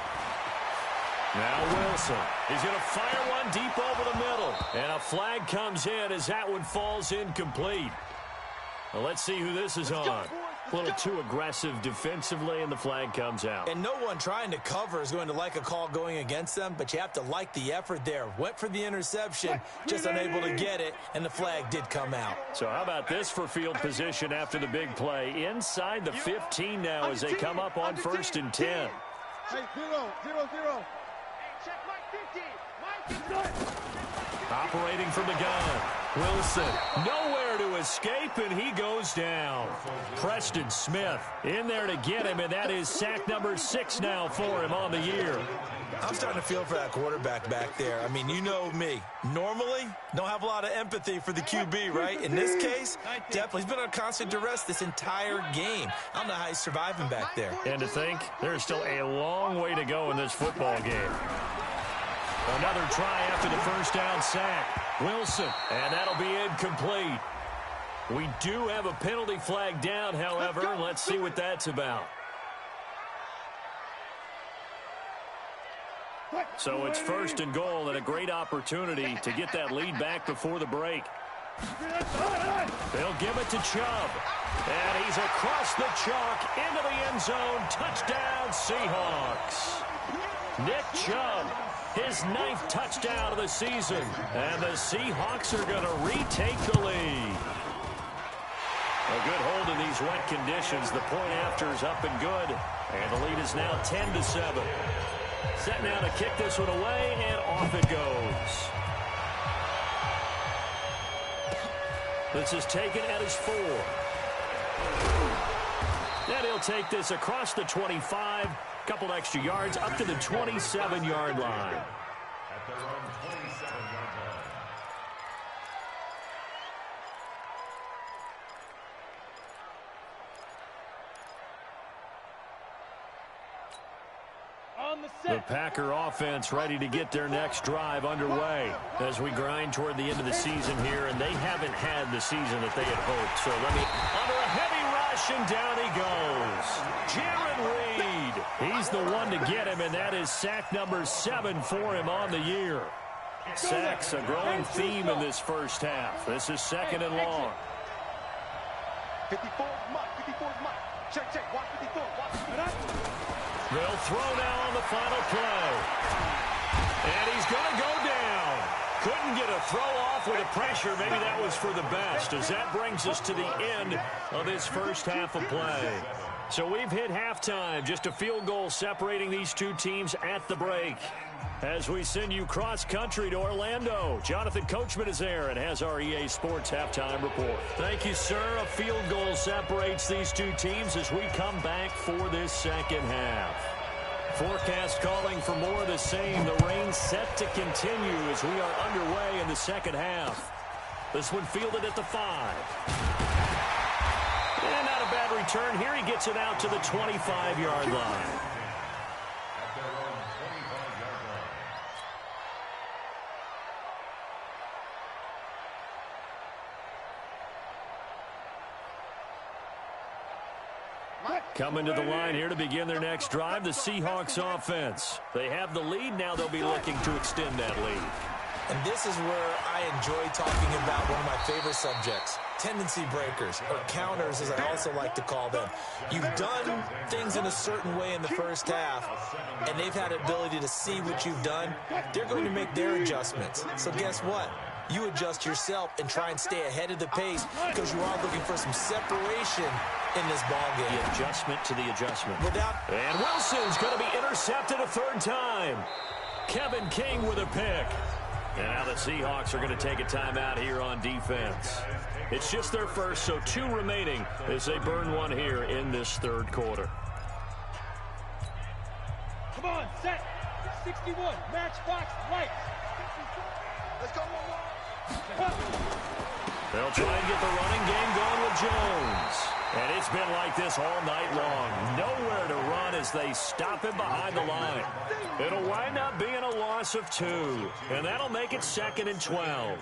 Now Wilson. He's going to fire one deep over the middle. And a flag comes in as that one falls incomplete. Well, let's see who this is on. A little too aggressive defensively, and the flag comes out.
And no one trying to cover is going to like a call going against them, but you have to like the effort there. Went for the interception, just unable to get it, and the flag did come out.
So how about this for field position after the big play? Inside the 15 now as they come up on 1st and 10.
Hey, 0-0-0. Check Mike 50. Mike 50.
Operating from the gun. Wilson nowhere to escape, and he goes down. Preston Smith in there to get him, and that is sack number 6 now for him on the year.
I'm starting to feel for that quarterback back there. I mean, you know me. Normally, don't have a lot of empathy for the QB, right? In this case, definitely. He's been on constant duress this entire game. I don't know how he's surviving back there.
And to think, there's still a long way to go in this football game. Another try after the 1st down sack. Wilson, and that'll be incomplete. We do have a penalty flag down, however. Let's see what that's about. So it's 1st and goal, and a great opportunity to get that lead back before the break. They'll give it to Chubb. And he's across the chalk into the end zone. Touchdown, Seahawks. Nick Chubb, his 9th touchdown of the season. And the Seahawks are going to retake the lead. A good hold in these wet conditions. The point after is up and good. And the lead is now 10-7. Set now to kick this one away, and off it goes. This is taken at his 4. And he'll take this across the 25. Couple extra yards up to the 27-yard line.
At their own 27-yard line.
The Packer offense ready to get their next drive underway as we grind toward the end of the season here, and they haven't had the season that they had hoped. So let me, under a heavy rush, and down he goes. Jaron Reed, he's the one to get him, and that is sack number 7 for him on the year. Sacks, a growing theme in this first half. This is second and long.
54 is Mike. 54 is Mike. Check. Watch 54. Watch 54.
They'll throw now on the final play. And he's going to go down. Couldn't get a throw off with the pressure. Maybe that was for the best, as that brings us to the end of this first half of play. So we've hit halftime. Just a field goal separating these two teams at the break. As we send you cross-country to Orlando, Jonathan Coachman is there and has our EA Sports halftime report. Thank you, sir. A field goal separates these two teams as we come back for this second half. Forecast calling for more of the same. The rain set to continue as we are underway in the second half. This one fielded at the 5. And not a bad return here. He gets it out to the 25-yard line. Coming to the line here to begin their next drive, the Seahawks offense. They have the lead. Now they'll be looking to extend that lead.
And this is where I enjoy talking about one of my favorite subjects, tendency breakers, or counters as I also like to call them. You've done things in a certain way in the first half, and they've had the ability to see what you've done. They're going to make their adjustments. So guess what? You adjust yourself and try and stay ahead of the pace because you are looking for some separation in this ball game.
The adjustment to the adjustment. And Wilson's going to be intercepted a third time. Kevin King with a pick. And now the Seahawks are going to take a timeout here on defense. It's just their first, so 2 remaining as they burn one here in this third quarter.
Come on, set. 61, matchbox, lights.
Let's go,
They'll try and get the running game going with Jones. And it's been like this all night long. Nowhere to run as they stop him behind the line. It'll wind up being a loss of 2. And that'll make it 2nd and 12.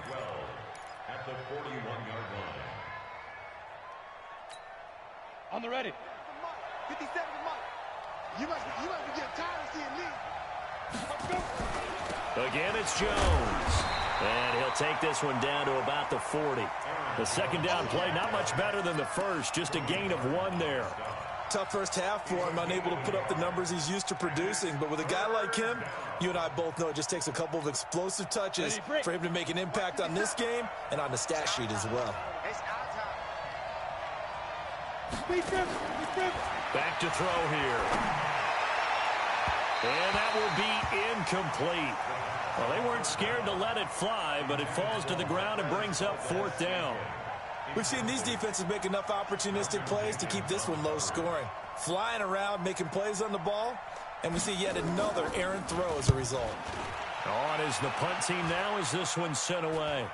At the 41-yard line.
On the ready.
57 is Mike. You must be getting tired of seeing me. Let's go.
Again, it's Jones. And he'll take this one down to about the 40. The second down play, not much better than the first. Just a gain of 1 there.
Tough first half for him, unable to put up the numbers he's used to producing. But with a guy like him, you and I both know it just takes a couple of explosive touches for him to make an impact on this game and on the stat sheet as well.
It's our time.
Back to throw here. And that will be incomplete. Well, they weren't scared to let it fly, but it falls to the ground and brings up 4th down.
We've seen these defenses make enough opportunistic plays to keep this one low scoring. Flying around, making plays on the ball, and we see yet another errant throw as a result.
On is the punt team now as this one's sent away.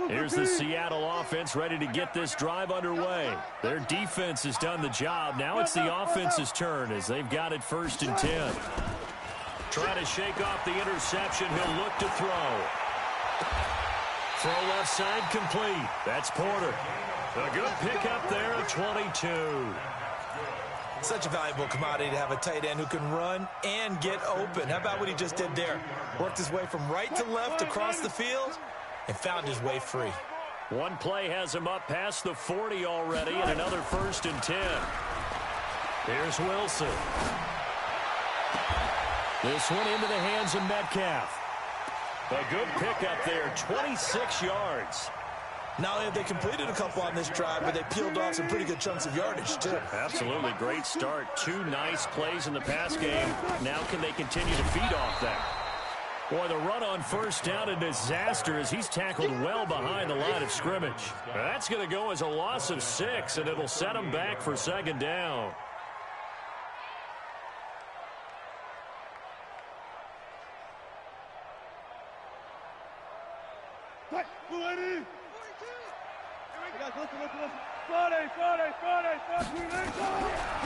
Here's the Seattle offense ready to get this drive underway. Their defense has done the job. Now it's the offense's turn as they've got it 1st and 10. Trying to shake off the interception. He'll look to throw. Throw left side complete. That's Porter. A good pickup there at 22.
Such a valuable commodity to have a tight end who can run and get open. How about what he just did there? Worked his way from right to left across the field and found his way free.
One play has him up past the 40 already, and another 1st and 10. Here's Wilson. This one into the hands of Metcalf. A good pickup there, 26 yards.
Not only have they completed a couple on this drive, but they peeled off some pretty good chunks of yardage, too.
Absolutely great start. 2 nice plays in the pass game. Now can they continue to feed off that? Boy, the run on 1st down, a disaster as he's tackled well behind the line of scrimmage. That's going to go as a loss of 6, and it'll set him back for 2nd down.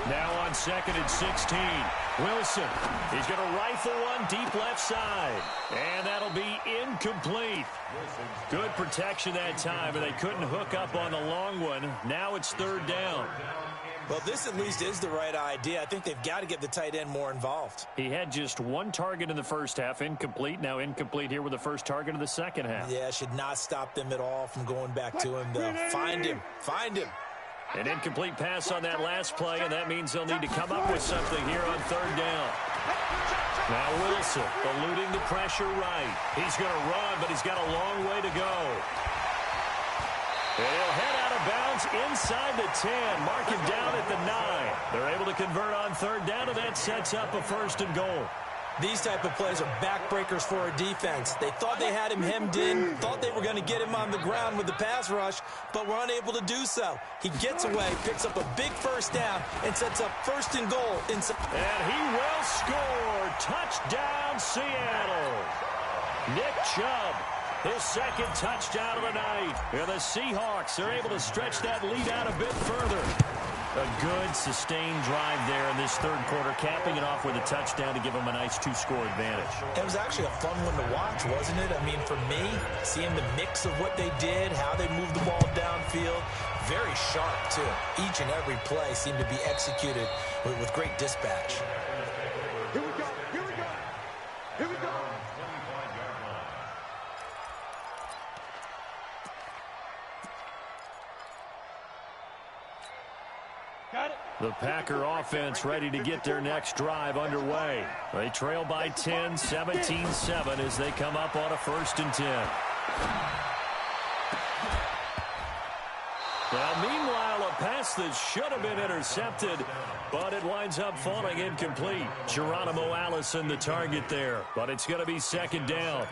Now on 2nd and 16. Wilson. He's going to rifle one deep left side. And that'll be incomplete. Good protection that time, and they couldn't hook up on the long one. Now it's 3rd down.
Well, this at least is the right idea. I think they've got to get the tight end more involved.
He had just 1 target in the first half, incomplete. Now incomplete here with the first target of the second half.
Yeah, should not stop them at all from going back to him, though. Find him. Find him.
An incomplete pass on that last play, and that means they'll need to come up with something here on 3rd down. Now Wilson eluding the pressure right. He's going to run, but he's got a long way to go. And he'll head out of bounds inside the 10. Mark him down at the 9. They're able to convert on 3rd down, and that sets up a 1st and goal.
These type of plays are backbreakers for a defense. They thought they had him hemmed in, thought they were going to get him on the ground with the pass rush, but were unable to do so. He gets away, picks up a big 1st down, and sets up 1st and goal. And
he will score. Touchdown, Seattle. Nick Chubb. His 2nd touchdown of the night. And the Seahawks are able to stretch that lead out a bit further. A good, sustained drive there in this 3rd quarter, capping it off with a touchdown to give them a nice 2-score advantage.
It was actually a fun one to watch, wasn't it? I mean, for me, seeing the mix of what they did, how they moved the ball downfield, very sharp, too. Each and every play seemed to be executed with great dispatch.
Here we go. Here we go. Here we go.
The Packer offense ready to get their next drive underway. They trail by 10, 17-7 as they come up on a 1st and 10. Well, meanwhile, a pass that should have been intercepted, but it winds up falling incomplete. Geronimo Allison the target there, but it's going to be 2nd down.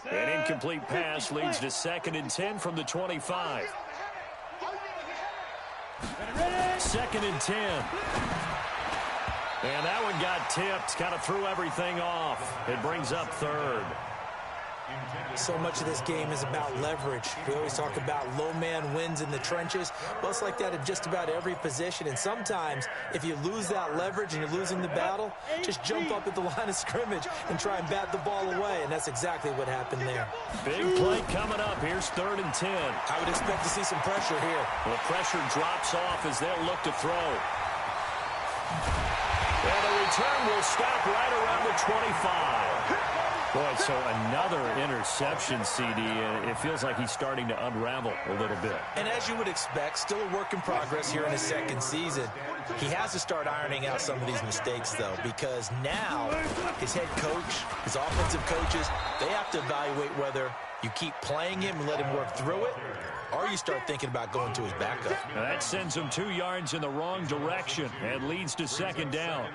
An incomplete pass leads to 2nd and 10 from the 25. 2nd and 10. And that one got tipped, kind of threw everything off. It brings up 3rd.
So much of this game is about leverage. We always talk about low man wins in the trenches. Well, it's like that in just about every position. And sometimes, if you lose that leverage and you're losing the battle, just jump up at the line of scrimmage and try and bat the ball away. And that's exactly what happened there.
Big play coming up. Here's 3rd and 10.
I would expect to see some pressure here.
Well, the pressure drops off as they'll look to throw. And the return will stop right around the 25. Boy, so another interception, CD. It feels like he's starting to unravel a little bit.
And as you would expect, still a work in progress here in his 2nd season. He has to start ironing out some of these mistakes, though, because now his head coach, his offensive coaches, they have to evaluate whether you keep playing him and let him work through it, or you start thinking about going to his backup.
That sends him 2 yards in the wrong direction and leads to 2nd down.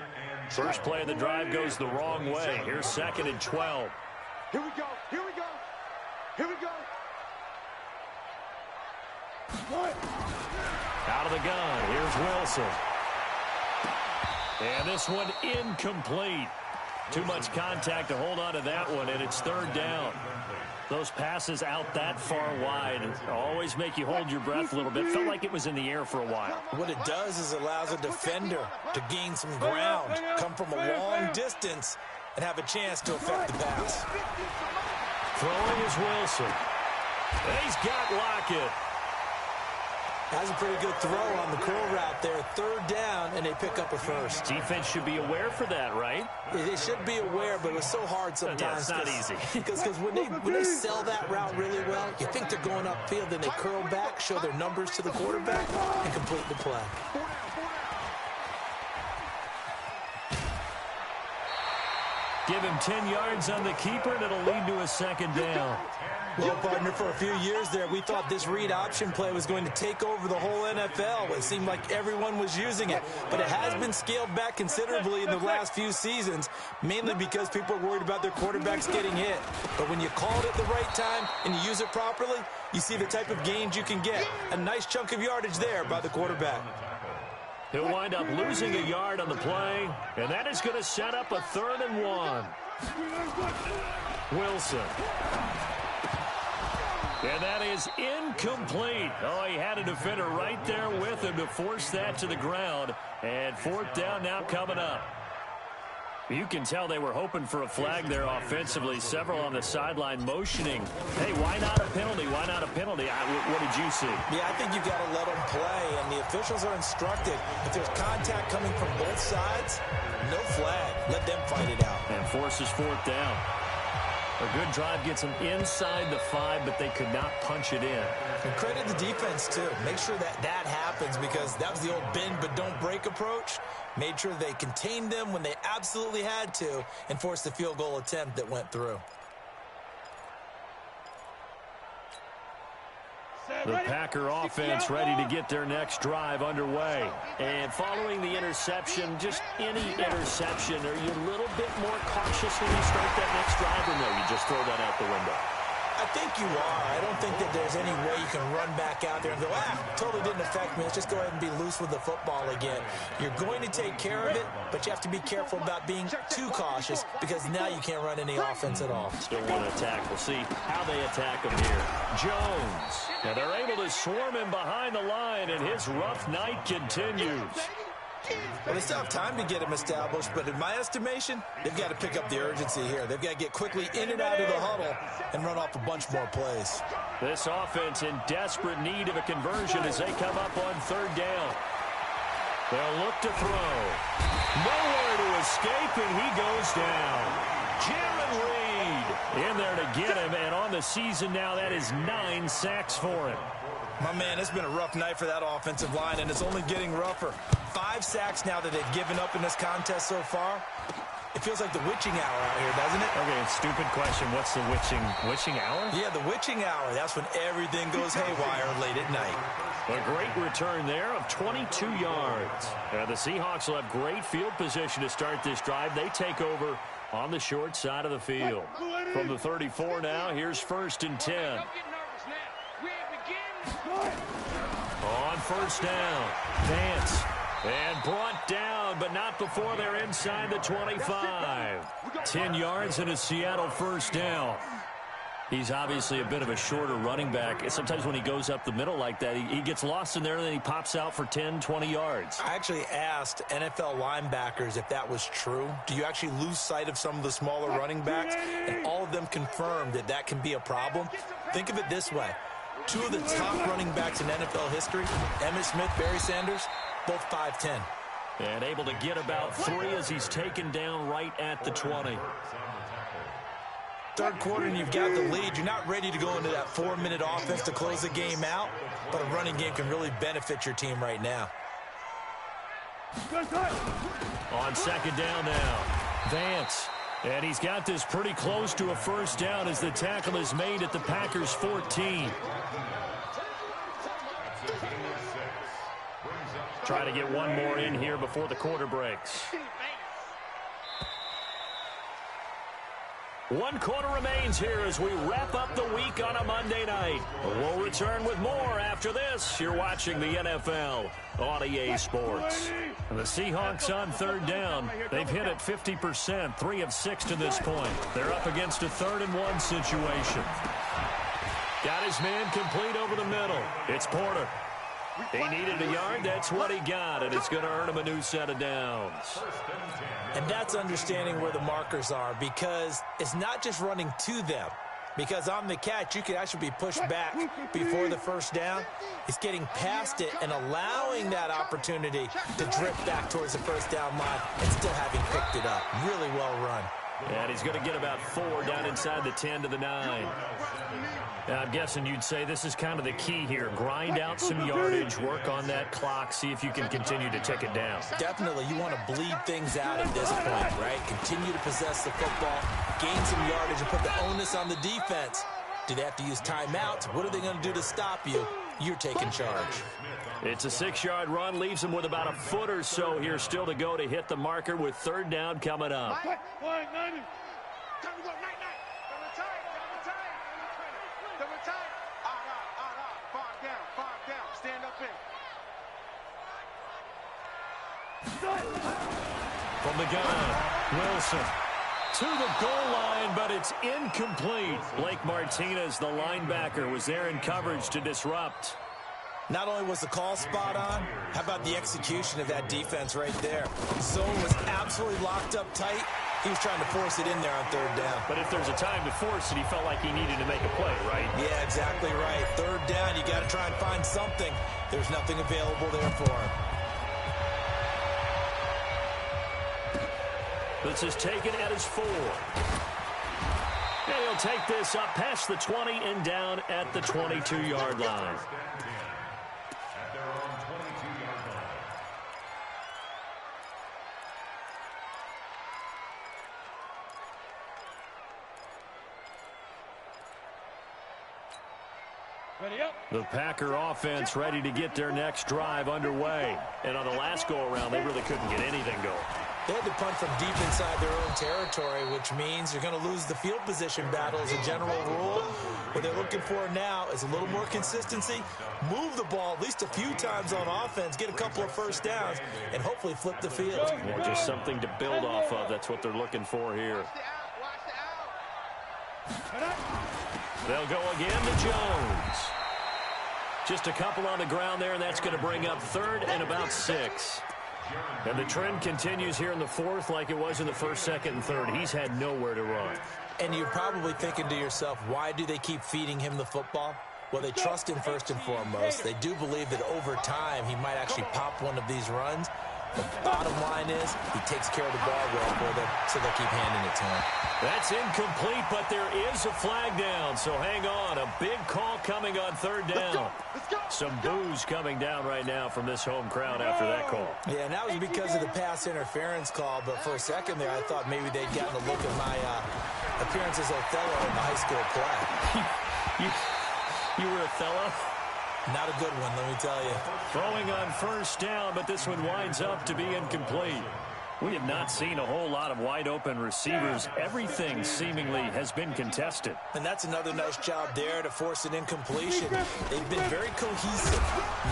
First play of the drive goes the wrong way. Here's 2nd and 12.
Here we go. Here we go. Here we go. What?
Out of the gun. Here's Wilson. And this one incomplete. Too much contact to hold on to that one, and it's 3rd down. Those passes out that far wide always make you hold your breath a little bit. Felt like it was in the air for a while.
What it does is allows a defender to gain some ground, come from a long distance, and have a chance to affect the pass.
Throwing is Wilson. And he's got Lockett.
That's a pretty good throw on the curl route there. Third down, and they pick up a first.
Defense should be aware for that, right?
They should be aware, but it was so hard sometimes.
Yeah, it's not easy.
Because when they sell that route really well, you think they're going upfield, then they curl back, show their numbers to the quarterback, and complete the play.
Give him 10 yards on the keeper, and it'll lead to a second down.
Well, partner, for a few years there, we thought this read option play was going to take over the whole NFL. It seemed like everyone was using it, but it has been scaled back considerably in the last few seasons, mainly because people are worried about their quarterbacks getting hit. But when you call it at the right time and you use it properly, you see the type of gains you can get. A nice chunk of yardage there by the quarterback.
He'll wind up losing a yard on the play, and that is going to set up a 3rd and 1. Wilson. And that is incomplete. Oh, he had a defender right there with him to force that to the ground. And 4th down now coming up. You can tell they were hoping for a flag there offensively. Several on the sideline motioning. Hey, why not a penalty? Why not a penalty? What did you see?
Yeah, I think you've got to let them play, and the officials are instructed. If there's contact coming from both sides, no flag. Let them fight it out.
And forces 4th down. A good drive gets them inside the 5, but they could not punch it in.
And credit the defense, too. Make sure that happens, because that was the old bend but don't break approach. Made sure they contained them when they absolutely had to and forced the field goal attempt that went through.
The Packer offense ready to get their next drive underway. And following the interception, just any interception, are you a little bit more cautious when you start that next drive, or no, you just throw that out the window?
I think you are. I don't think that there's any way you can run back out there and go, totally didn't affect me. Let's just go ahead and be loose with the football again. You're going to take care of it, but you have to be careful about being too cautious, because now you can't run any offense at all.
Still want to attack. We'll see how they attack him here. Jones. And they're able to swarm him behind the line, and his rough night continues.
Well, they still have time to get him established, but in my estimation, they've got to pick up the urgency here. They've got to get quickly in and out of the huddle and run off a bunch more plays.
This offense in desperate need of a conversion as they come up on 3rd down. They'll look to throw. Nowhere to escape, and he goes down. Jaron Reed in there to get him, and on the season now, that is 9 sacks for him.
My man, it's been a rough night for that offensive line, and it's only getting rougher. 5 sacks now that they've given up in this contest so far. It feels like the witching hour out here, doesn't it?
Okay, stupid question. What's the witching hour?
Yeah, the witching hour. That's when everything goes haywire late at night.
A great return there of 22 yards. The Seahawks will have great field position to start this drive. They take over on the short side of the field. From the 34 now, here's 1st and 10. On 1st down, Vance. And brought down, but not before they're inside the 25. 10 yards and a Seattle 1st down. He's obviously a bit of a shorter running back. Sometimes when he goes up the middle like that, he gets lost in there, and then he pops out for 10, 20 yards.
I actually asked NFL linebackers if that was true. Do you actually lose sight of some of the smaller running backs? And all of them confirmed that that can be a problem. Think of it this way. 2 of the top running backs in NFL history, Emmitt Smith, Barry Sanders, both 5'10".
And able to get about 3 as he's taken down right at the 20.
3rd quarter and you've got the lead. You're not ready to go into that 4-minute offense to close the game out, but a running game can really benefit your team right now.
On 2nd down now, Vance. And he's got this pretty close to a 1st down as the tackle is made at the Packers' 14. Try to get one more in here before the quarter breaks. 1 quarter remains here as we wrap up the week on a Monday night. We'll return with more after this. You're watching the NFL on EA Sports. And the Seahawks on 3rd down. They've hit it 50%, 3 of 6 to this point. They're up against a 3rd and 1 situation. Got his man complete over the middle. It's Porter. He needed a yard. That's what he got, and it's going to earn him a new set of downs.
And that's understanding where the markers are, because it's not just running to them. Because on the catch, you could actually be pushed back before the first down. It's getting past it and allowing that opportunity to drift back towards the first down line and still having picked it up. Really well run.
And he's going to get about 4 down inside the 10 to the 9. Now, I'm guessing you'd say this is kind of the key here. Grind out some yardage, work on that clock, see if you can continue to tick it down.
Definitely, you want to bleed things out at this point, right? Continue to possess the football, gain some yardage, and put the onus on the defense. Do they have to use timeouts? What are they going to do to stop you? You're taking charge.
It's a 6-yard run, leaves him with about a foot or so here still to go to hit the marker with 3rd down coming up.
Time to go, night. Double time. Five down. Stand up in.
From the gun, Wilson to the goal line, but it's incomplete. Blake Martinez, the linebacker, was there in coverage to disrupt.
Not only was the call spot on, how about the execution of that defense right there? Zone was absolutely locked up tight. He was trying to force it in there on 3rd down.
But if there's a time to force it, he felt like he needed to make a play, right?
Yeah, exactly right. 3rd down, you got to try and find something. There's nothing available there for him.
This is taken at his 4. And he'll take this up past the 20 and down at the 22-yard line. The Packer offense ready to get their next drive underway. And on the last go-around, they really couldn't get anything going.
They had to punt from deep inside their own territory, which means you're going to lose the field position battle as a general rule. What they're looking for now is a little more consistency, move the ball at least a few times on offense, get a couple of first downs, and hopefully flip the field.
Yeah, just something to build off of. That's what they're looking for here. They'll go again to Jones. Just a couple on the ground there, and that's going to bring up 3rd and about 6. And the trend continues here in the 4th like it was in the 1st, 2nd, and 3rd. He's had nowhere to run.
And you're probably thinking to yourself, why do they keep feeding him the football? Well, they trust him first and foremost. They do believe that over time he might actually pop one of these runs. The bottom line is he takes care of the ball well for them, so they'll keep handing it to him.
That's incomplete, but there is a flag down, so hang on. A big call coming on 3rd down. Some boos coming down right now from this home crowd after that call.
Yeah, and that was because of the pass interference call, but for a second there I thought maybe they'd gotten a look at my appearance as Othello in the high school play.
You were Othello?
Not a good one, let me tell you.
Throwing on 1st down, but this one winds up to be incomplete. We have not seen a whole lot of wide-open receivers. Everything seemingly has been contested.
And that's another nice job there to force an incompletion. They've been very cohesive,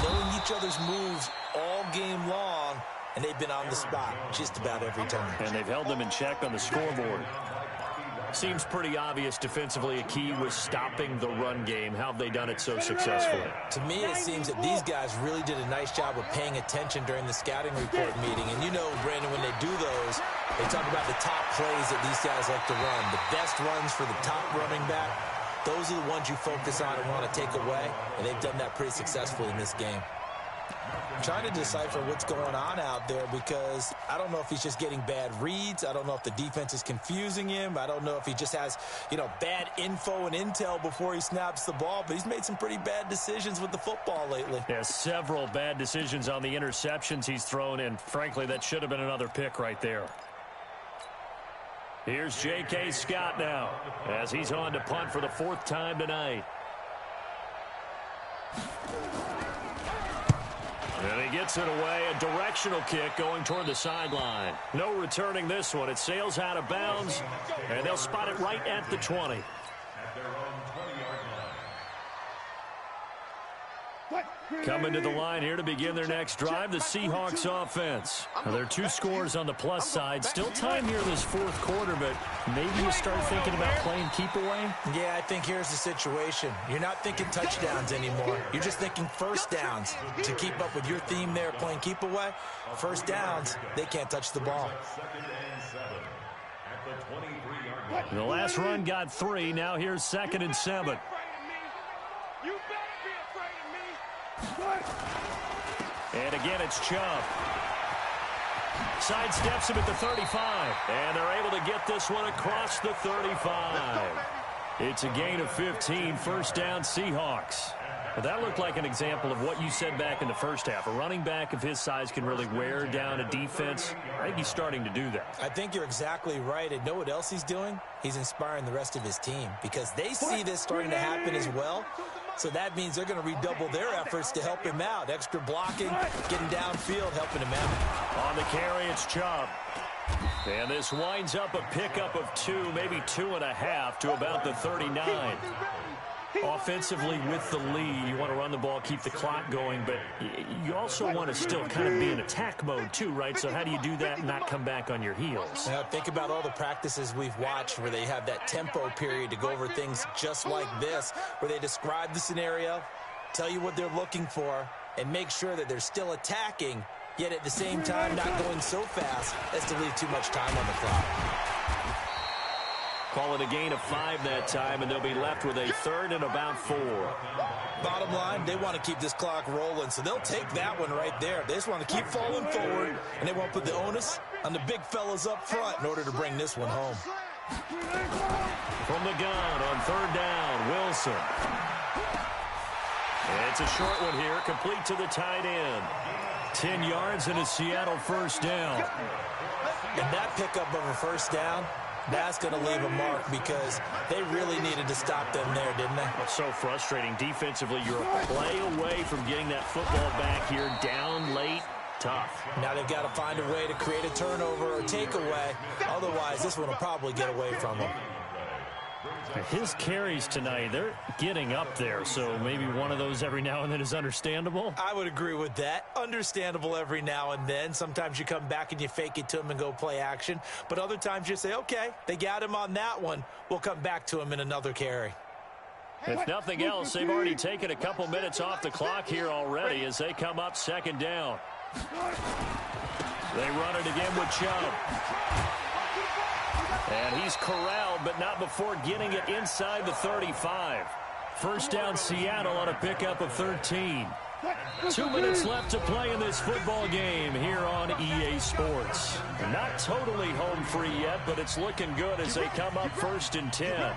knowing each other's moves all game long, and they've been on the spot just about every time.
And they've held them in check on the scoreboard. Seems pretty obvious defensively a key was stopping the run game. How have they done it so successfully?
To me, it seems that these guys really did a nice job of paying attention during the scouting report meeting. And you know, Brandon, when they do those, they talk about the top plays that these guys like to run. The best runs for the top running back, those are the ones you focus on and want to take away. And they've done that pretty successfully in this game. I'm trying to decipher what's going on out there because I don't know if he's just getting bad reads. I don't know if the defense is confusing him. I don't know if he just has, bad info and intel before he snaps the ball. But he's made some pretty bad decisions with the football lately.
Yeah, several bad decisions on the interceptions he's thrown, and frankly, that should have been another pick right there. Here's J.K. Scott now as he's on to punt for the 4th time tonight. And he gets it away, a directional kick going toward the sideline. No returning this one. It sails out of bounds, and they'll spot it right at the 20. Coming to the line here to begin their next drive, the Seahawks offense. Now, there are 2 scores on the plus side. Still time here in this 4th quarter, but maybe you start thinking about playing keep away?
Yeah, I think here's the situation. You're not thinking touchdowns anymore. You're just thinking first downs. To keep up with your theme there, playing keep away, first downs, they can't touch the ball.
At the 23-yard line.
The last run got 3. Now here's 2nd and 7.
You better be afraid of me.
And again, it's Chubb. Sidesteps him at the 35. And they're able to get this one across the 35. It's a gain of 15. First down, Seahawks. Well, that looked like an example of what you said back in the first half. A running back of his size can really wear down a defense. I think he's starting to do that.
I think you're exactly right. And know what else he's doing? He's inspiring the rest of his team because they see this starting to happen as well. So that means they're going to redouble their efforts to help him out. Extra blocking, getting downfield, helping him out.
On the carry, it's Chubb. And this winds up a pickup of 2, maybe 2.5 to about the 39. Offensively with the lead, you want to run the ball, keep the clock going, but you also want to still kind of be in attack mode too, right? So how do you do that and not come back on your heels?
Now, think about all the practices we've watched where they have that tempo period to go over things just like this, where they describe the scenario, tell you what they're looking for, and make sure that they're still attacking, yet at the same time not going so fast as to leave too much time on the clock.
Call it a gain of 5 that time, and they'll be left with a 3rd and about 4.
Bottom line, they want to keep this clock rolling, so they'll take that one right there. They just want to keep falling forward, and they won't put the onus on the big fellas up front in order to bring this one home.
From the gun on 3rd down, Wilson. It's a short one here, complete to the tight end. 10 yards and a Seattle first down.
And that pickup of a first down, that's going to leave a mark because they really needed to stop them there, didn't they?
It's so frustrating. Defensively, you're a play away from getting that football back here. Down late, tough.
Now they've got to find a way to create a turnover or takeaway. Otherwise, this one will probably get away from them.
His carries tonight, they're getting up there, so maybe one of those every now and then is understandable.
I would agree with that. Understandable every now and then. Sometimes you come back and you fake it to him and go play action. But other times you say, okay, they got him on that one. We'll come back to him in another carry.
If nothing else, they've already taken a couple minutes off the clock here already as they come up 2nd down. They run it again with Chubb. And he's corralled, but not before getting it inside the 35. First down, Seattle on a pickup of 13. 2 minutes left to play in this football game here on EA Sports. Not totally home free yet, but it's looking good as they come up 1st and 10.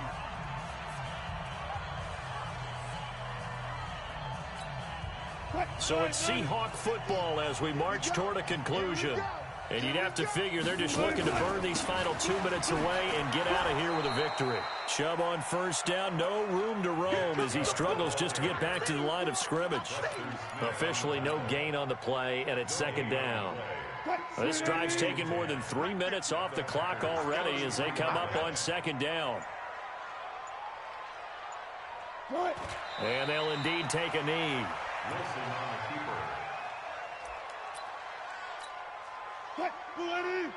So it's Seahawk football as we march toward a conclusion. And you'd have to figure they're just looking to burn these final 2 minutes away and get out of here with a victory. Chubb on first down, no room to roam as he struggles just to get back to the line of scrimmage. Officially no gain on the play, and it's 2nd down. This drive's taken more than 3 minutes off the clock already as they come up on 2nd down. And they'll indeed take a knee.
Wilson on the keeper.
Ready?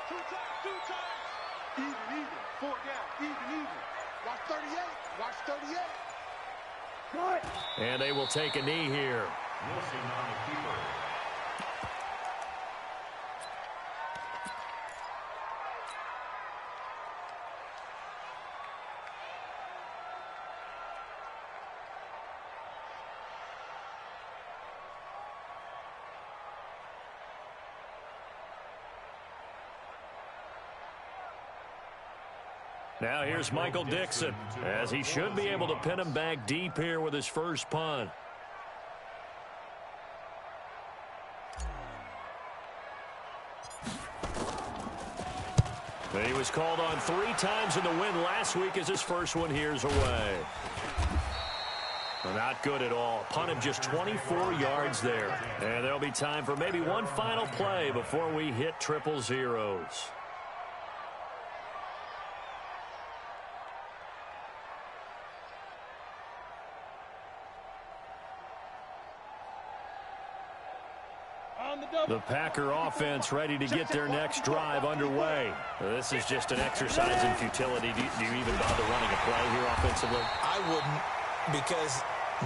2 times. Even. 4 down. Even. Watch 38. Watch 38.
And they will take a knee here.
Wilson on the keeper.
Now here's Michael Dixon, as he should be able to pin him back deep here with his first punt. He was called on 3 times in the win last week as his first one here's away. Not good at all. Punt of just 24 yards there. And there'll be time for maybe one final play before we hit 000. The Packer offense ready to get their next drive underway. This is just an exercise in futility. Do you even bother running a play here offensively?
I wouldn't, because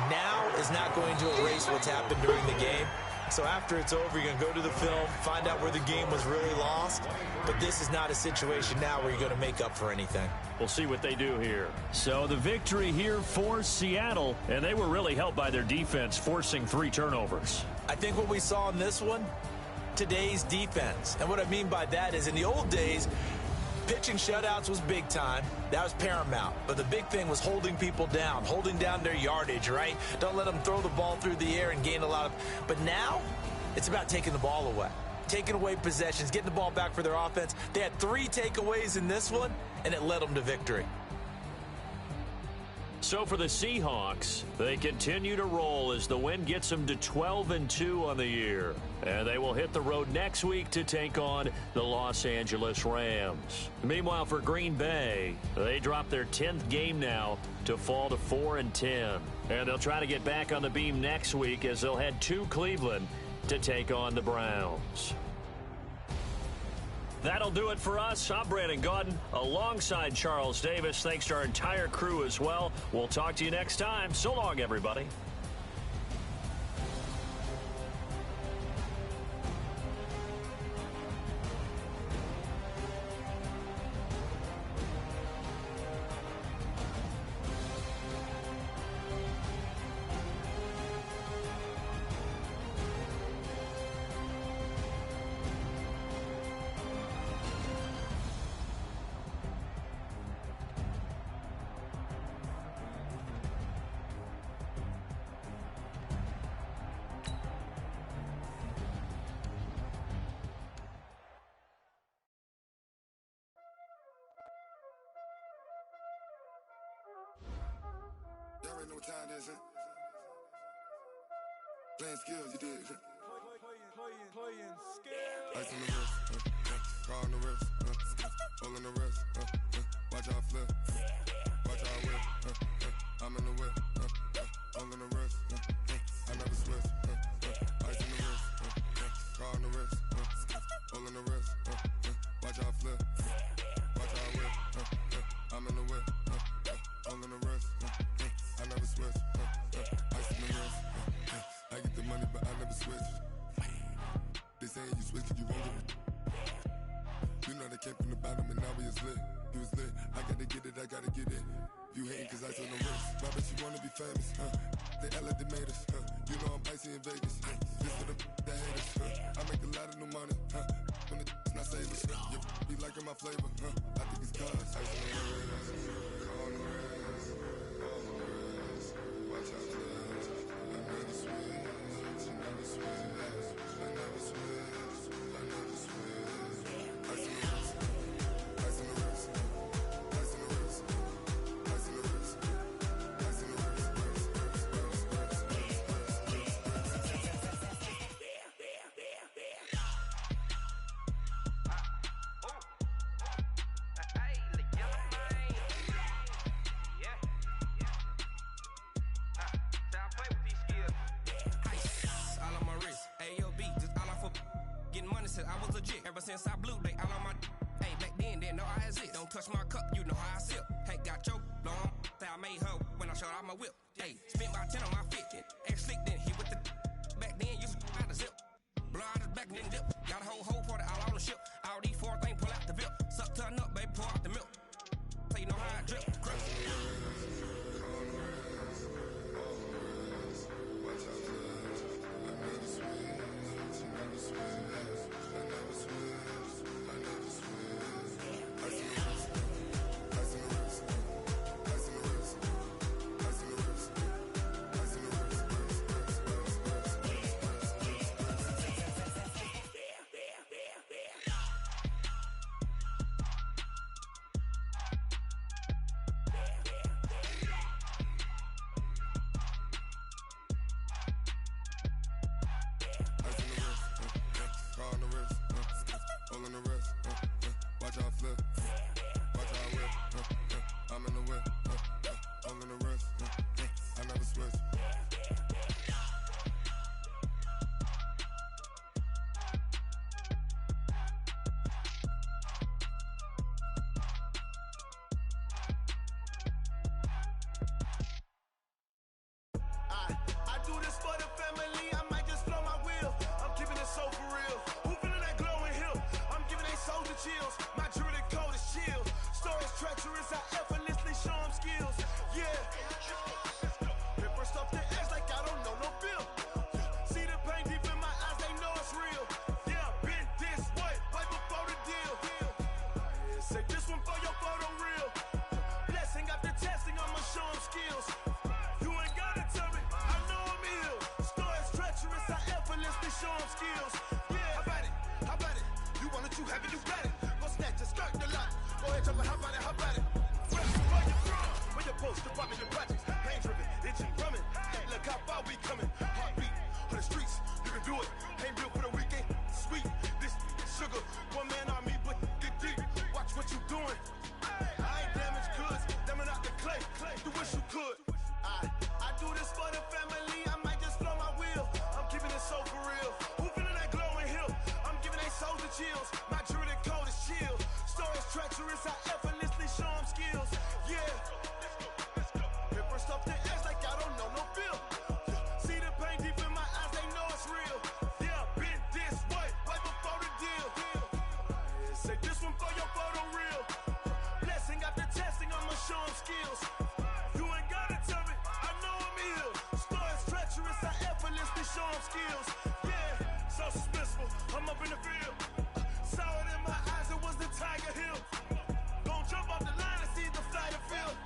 now is not going to erase what's happened during the game. So after it's over, you're going to go to the film, find out where the game was really lost. But this is not a situation now where you're going to make up for anything.
We'll see what they do here. So the victory here for Seattle, and they were really helped by their defense forcing 3 turnovers.
I think what we saw in this one, today's defense. And what I mean by that is in the old days, pitching shutouts was big time. That was paramount. But the big thing was holding people down, holding down their yardage, right? Don't let them throw the ball through the air and gain a lot of... But now, it's about taking the ball away. Taking away possessions, getting the ball back for their offense. They had 3 takeaways in this one, and it led them to victory.
So for the Seahawks, they continue to roll as the win gets them to 12-2 on the year. And they will hit the road next week to take on the Los Angeles Rams. Meanwhile, for Green Bay, they drop their 10th game now to fall to 4-10. And they'll try to get back on the beam next week as they'll head to Cleveland to take on the Browns. That'll do it for us. I'm Brandon Gaudin alongside Charles Davis. Thanks to our entire crew as well. We'll talk to you next time. So long, everybody.
Y'all already know what time it is, huh? Playing skills, you did.
Playing skills.
Ice on the wrist, car on the wrist, hole in the wrist, watch out flip, watch out whip, I'm in the whip, hole in the wrist, I never switch, ice on the wrist, car on the wrist, hole in the wrist, watch out flip, watch out whip, I'm in the whip, hole in the wrist, I never switch, ice on the wrist, I get the money but I never switch. They saying you switch 'cause you won't get it. You know they came from the bottom and now we is lit. You was lit, I gotta get it, I gotta get it. You hating 'cause ice on the wrist. Why bet you wanna be famous, They act like they made us, You know I'm icy in Vegas, This for the that hate us, I make a lot of new money, When the not savers, You be liking my flavor, I think it's cause ice on the wrist, on the wrist, on the wrist. Watch out, flash. I never switch, I never switch. I never switch, I never switch. Ice on the wrist, ice on the wrist, ice on the wrist, ice on the wrist, ice on the wrist,
Said I was legit ever since I blew they all on my hey back then didn't know I exist. Don't touch my cup, you know how I sip. Hey, got choked long, say I made her when I showed out my whip. Hey, spent about 10 on my fit, X slick then he with the back then used to out the zip. Blow out his back and then dip. Got a whole party all on the ship. All these 4 things pull out the VIP. Suck turn up, baby, pour out the milk. So you know how I drip.
I do this for the family, I might just blow my wheel. show 'em skills. Yeah, how about it? How about it? You want it, you have it, you got it. Go snatch it, skirt the lot. Go ahead, jump it, how about it? How about it? Where you from? Where you post, department, your projects. Pain driven, itching, drumming. Hey, look how far we coming. Heartbeat on the streets, you can do it. Ain't built for the weekend. Sweet, this sugar. One man army, but get deep. Watch what you doing. I ain't damaged goods, damn out the clay. You wish you could. I do this for the family. I might just blow my wheel. I'm keeping it so for real. Who feeling that glowing hill? I'm giving they souls the chills. My jewelry code is chill. Stories treacherous, I effortlessly show 'em skills. Yeah. Paper stuff the edge like I don't know no feel. See the pain deep in my eyes, they know it's real. Yeah, been this way, right before the deal. Say this one for your photo real. Blessing after testing, I'ma show 'em skills. You ain't gotta tell me, I know I'm ill. Stories treacherous, I effortlessly show 'em skills. Yeah, so suspenseful, I'm up in the field. Saw it in my eyes, it was the Tiger Hill. Gon' jump off the line and see the flight of field.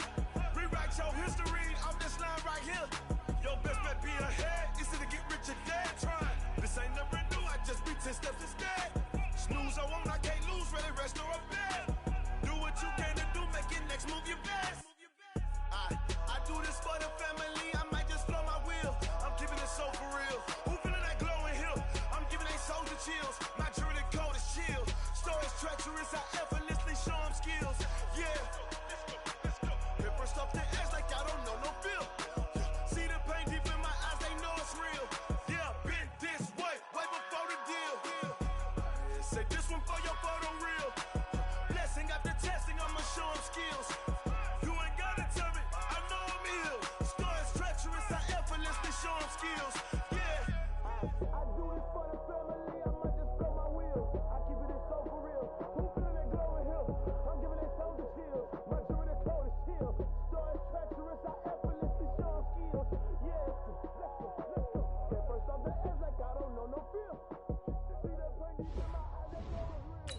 Rewrite your history off this line right here. Your best bet be ahead, easy to get rich or dead trying. This ain't never new, I just be 10 steps instead. Snooze I won't, I can't lose, ready, rest or a bed. Do what you can to do, make it next move your best. I do this for the family, I might just blow my wheel. I'm keeping it so for real. Who feeling that glowing hill? I'm giving they souls the chills. My jewelry code is chill. Stories treacherous, I effortlessly show 'em skills. Yeah. Paper stuff the edge like I don't know no feel. See the pain deep in my eyes, they know it's real. Yeah, been this way, way before the deal. Say this one for your photo real. Blessing after testing, I'ma show 'em skills. You ain't gotta tell me, I know I'm ill. Stories treacherous, I effortlessly show 'em skills. Yeah. I do this for the family, I might just blow my wheel. I keep it so for real. Who feeling that glowing hill? I'm giving they souls the chills. My jewelry code is chill. Stories treacherous, I effortlessly show 'em skills. Yeah, let's go. Get first off the edge like I don't know no feel. See that pain deep in my eyes, they know it's real.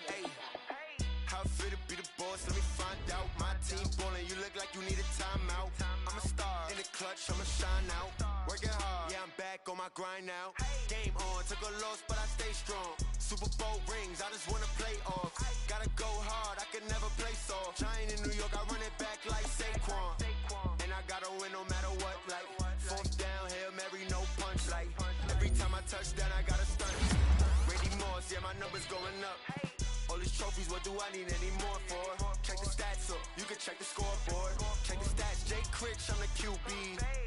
Hey, how it feel to be the boss? Let me find out. My team ballin', you look like you need a timeout. I'm a star in the clutch, I'ma shine out. Working hard, yeah, I'm back on my grind now. Game on, took a loss, but I stay strong. Super Bowl rings, I just wanna play off. Gotta go hard, I can never play soft. Giant in New York, I run it back like Saquon. And I gotta win no matter what, like fourth down, Hail Mary, no punch. Like every time I touch down, I gotta stunt. Randy Moss, yeah, my numbers going up. All these trophies, what do I need any more for? Check the stats up, you can check the scoreboard. Check the stats, Jay Critch, I'm the QB.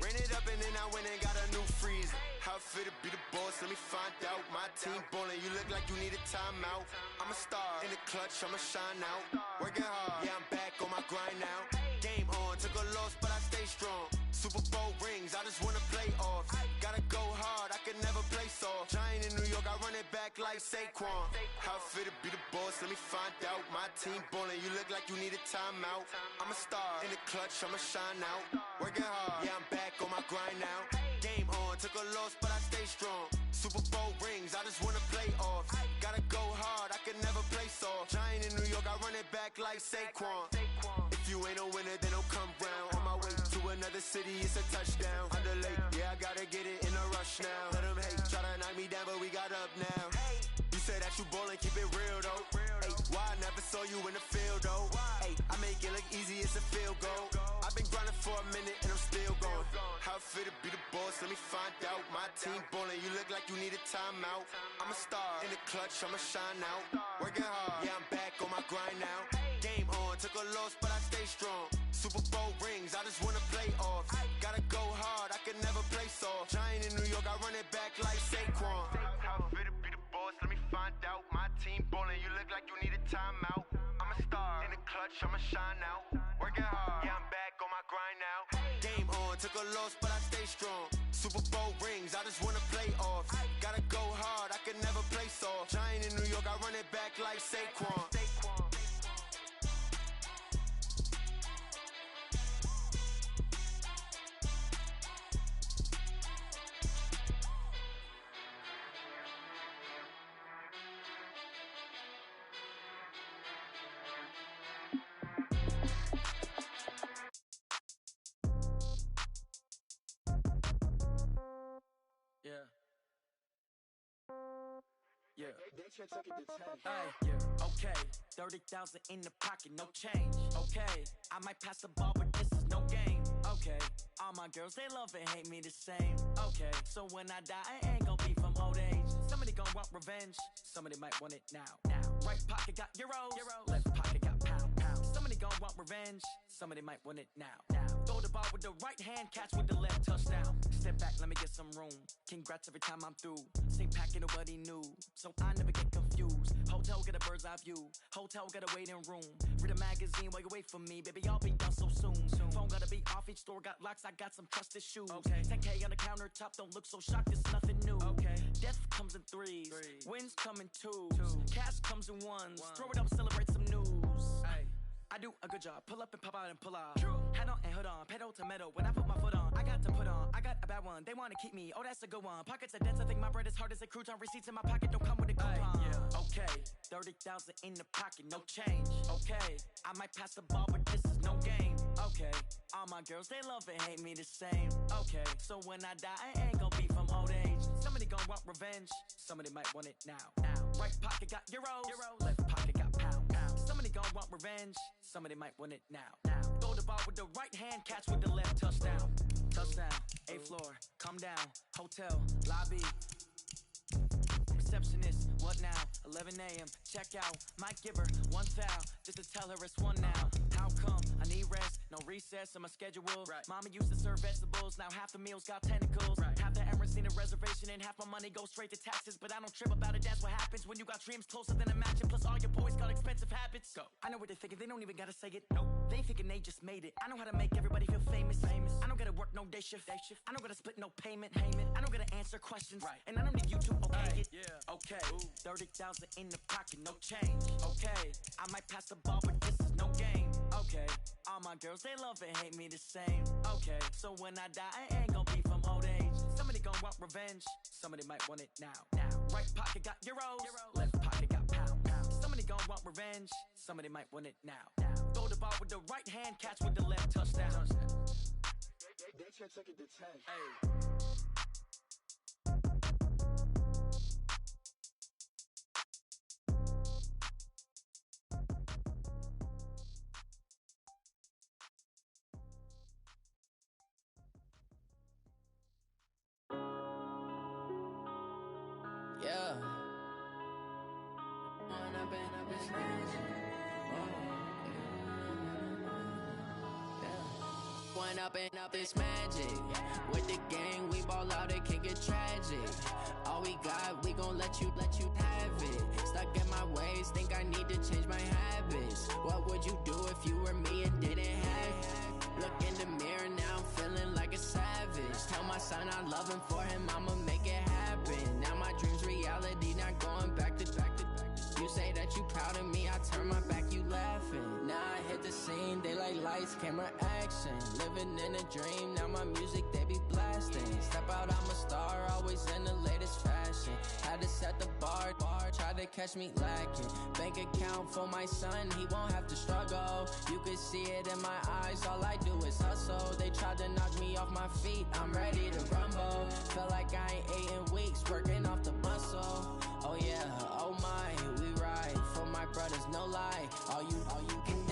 Ran it up and then I went and got a new freeze. How it feel to be the boss, let me find out. My team ballin', you look like you need a timeout. I'm a star in the clutch, I'ma shine out. Working hard, yeah, I'm back on my grind now. Game on, took a loss, but I stay strong. Super Bowl rings, I just wanna play off. Gotta go hard, I can never play soft. Giant in New York, I run it back like Saquon. How it feel to be the boss, let me find out. My team ballin', you look like you need a timeout. I'm a star in the clutch, I'ma shine out. Working hard, yeah, I'm back on my grind now. Game on, took a loss, but I stay strong. Super Bowl rings, I just wanna play off. Gotta go hard, I can never play soft. Giant in New York, I run it back like Saquon. If you ain't a winner, then don't come round. On my way to another city, it's a touchdown. Underlay, yeah, I gotta get it in a rush now. Let them hate, try to knock me down, but we got up now. You said that you ballin', keep it real though. Hey, why I never saw you in the field though? Hey, I make it look easy, it's a field goal. I've been grinding for a minute and I'm still going. How it feel to be the boss, let me find out. My team ballin', you look like you need a timeout. I'm a star in the clutch, I'ma shine out. Working hard, yeah, I'm back on my grind now. Game on, took a loss, but I stay strong. Super Bowl rings, I just wanna play off. Gotta go hard, I can never play soft. Giant in New York, I run it back like Saquon. How it feel to be the boss, let me find out. My team ballin', you look like you need a timeout. I'm a star in the clutch, I'ma shine out. Working hard, yeah, I'm back on my grind now. Game on, took a loss, but I stay strong. Super Bowl rings, I just wanna play off. Gotta go hard, I can never play soft. Giant in New York, I run it back like Saquon.
Yeah. Yeah. Okay. 30,000 in the pocket, no change. Okay. I might pass the ball, but this is no game. Okay. All my girls, they love and hate me the same. Okay. So when I die, I ain't gonna be from old age. Somebody gon' want revenge. Somebody might want it now. Right pocket got euros. Left pocket got pound. Somebody gon' want revenge. Somebody might want it now. Throw the ball with the right hand, catch with the left, touchdown. Step back, let me get some room. Congrats every time I'm through. Same packet, nobody knew. So I never get confused. Hotel get a bird's eye view. Hotel get a waiting room. Read a magazine while you wait for me. Baby, I'll be done so soon. Phone gotta be off, each store got locks. I got some trusted shoes. Okay. 10K on the countertop, don't look so shocked, it's nothing new. Okay. Death comes in threes. Wins come in twos. Cash comes in ones. Throw it up, celebrate some news. I do a good job. Pull up and pop out and pull out. Head on and hood on. Pedal to metal. When I put my foot on, I got to put on. I got a bad one. They want to keep me. Oh, that's a good one. Pockets are dense. I think my bread is hard as a crouton. Receipts in my pocket don't come with a coupon. Yeah. Okay. 30,000 in the pocket. No change. Okay. I might pass the ball, but this is no game. Okay. All my girls, they love and hate me the same. Okay. So when I die, I ain't gonna be from old age. Somebody gon' want revenge. Somebody might want it now. Right pocket got euros. Left pocket got pound. Somebody gon' want revenge. Somebody might want it now. Throw the ball with the right hand, catch with the left, touchdown. Touchdown, 8th floor, come down, hotel, lobby. Receptionist, what now? 11 a.m., check out. Might give her one foul, just to tell her it's one now. How come? I need rest, no recess in my schedule. Right. Mama used to serve vegetables, now half the meals got tentacles. Right. Half the Emirates need a reservation and half my money goes straight to taxes. But I don't trip about it, that's what happens when you got dreams closer than a matching. Plus all your boys got expensive habits. Go. I know what they're thinking, they don't even gotta say it. Nope. They thinking they just made it. I know how to make everybody feel famous. I don't gotta work no day shift. I don't gotta split no payment. I don't gotta answer questions. Right. And I don't need you to okay it. Yeah. Okay. 30,000 in the pocket, no change. Okay. I might pass the ball, but this is no game. Okay. All my girls, they love and hate me the same. Okay. So when I die, I ain't gonna be from old age. Somebody gon' want revenge. Somebody might want it now. Right pocket got euros. Left pocket got pound. Somebody gon' want revenge. Somebody might want it now. Throw the ball with the right hand, catch with the left, touchdown.
They took it to 10.
Hey.
Yeah. When I've been smashed. When up this magic. With the gang, we ball out, it can get tragic. All we got, we gon' let you have it. Stuck in my ways, think I need to change my habits. What would you do if you were me and didn't have it? Look in the mirror now, I'm feeling like a savage. Tell my son I love him, for him I'ma make it happen. Now my dream's reality, not going back to. You say that you proud of me, I turn my back, you laughing. Now I hit the scene, they like lights, camera, action. Living in a dream, now my music, they be blasting. Step out, I'm a star, always in the latest fashion. Had to set the bar, try to catch me lacking. Bank account for my son, he won't have to struggle. You can see it in my eyes, all I do is hustle. They tried to knock me off my feet, I'm ready to rumble. Feel like I ain't ate in weeks, working off the muscle. Oh yeah, oh my, we ride for my brothers, no lie. All you can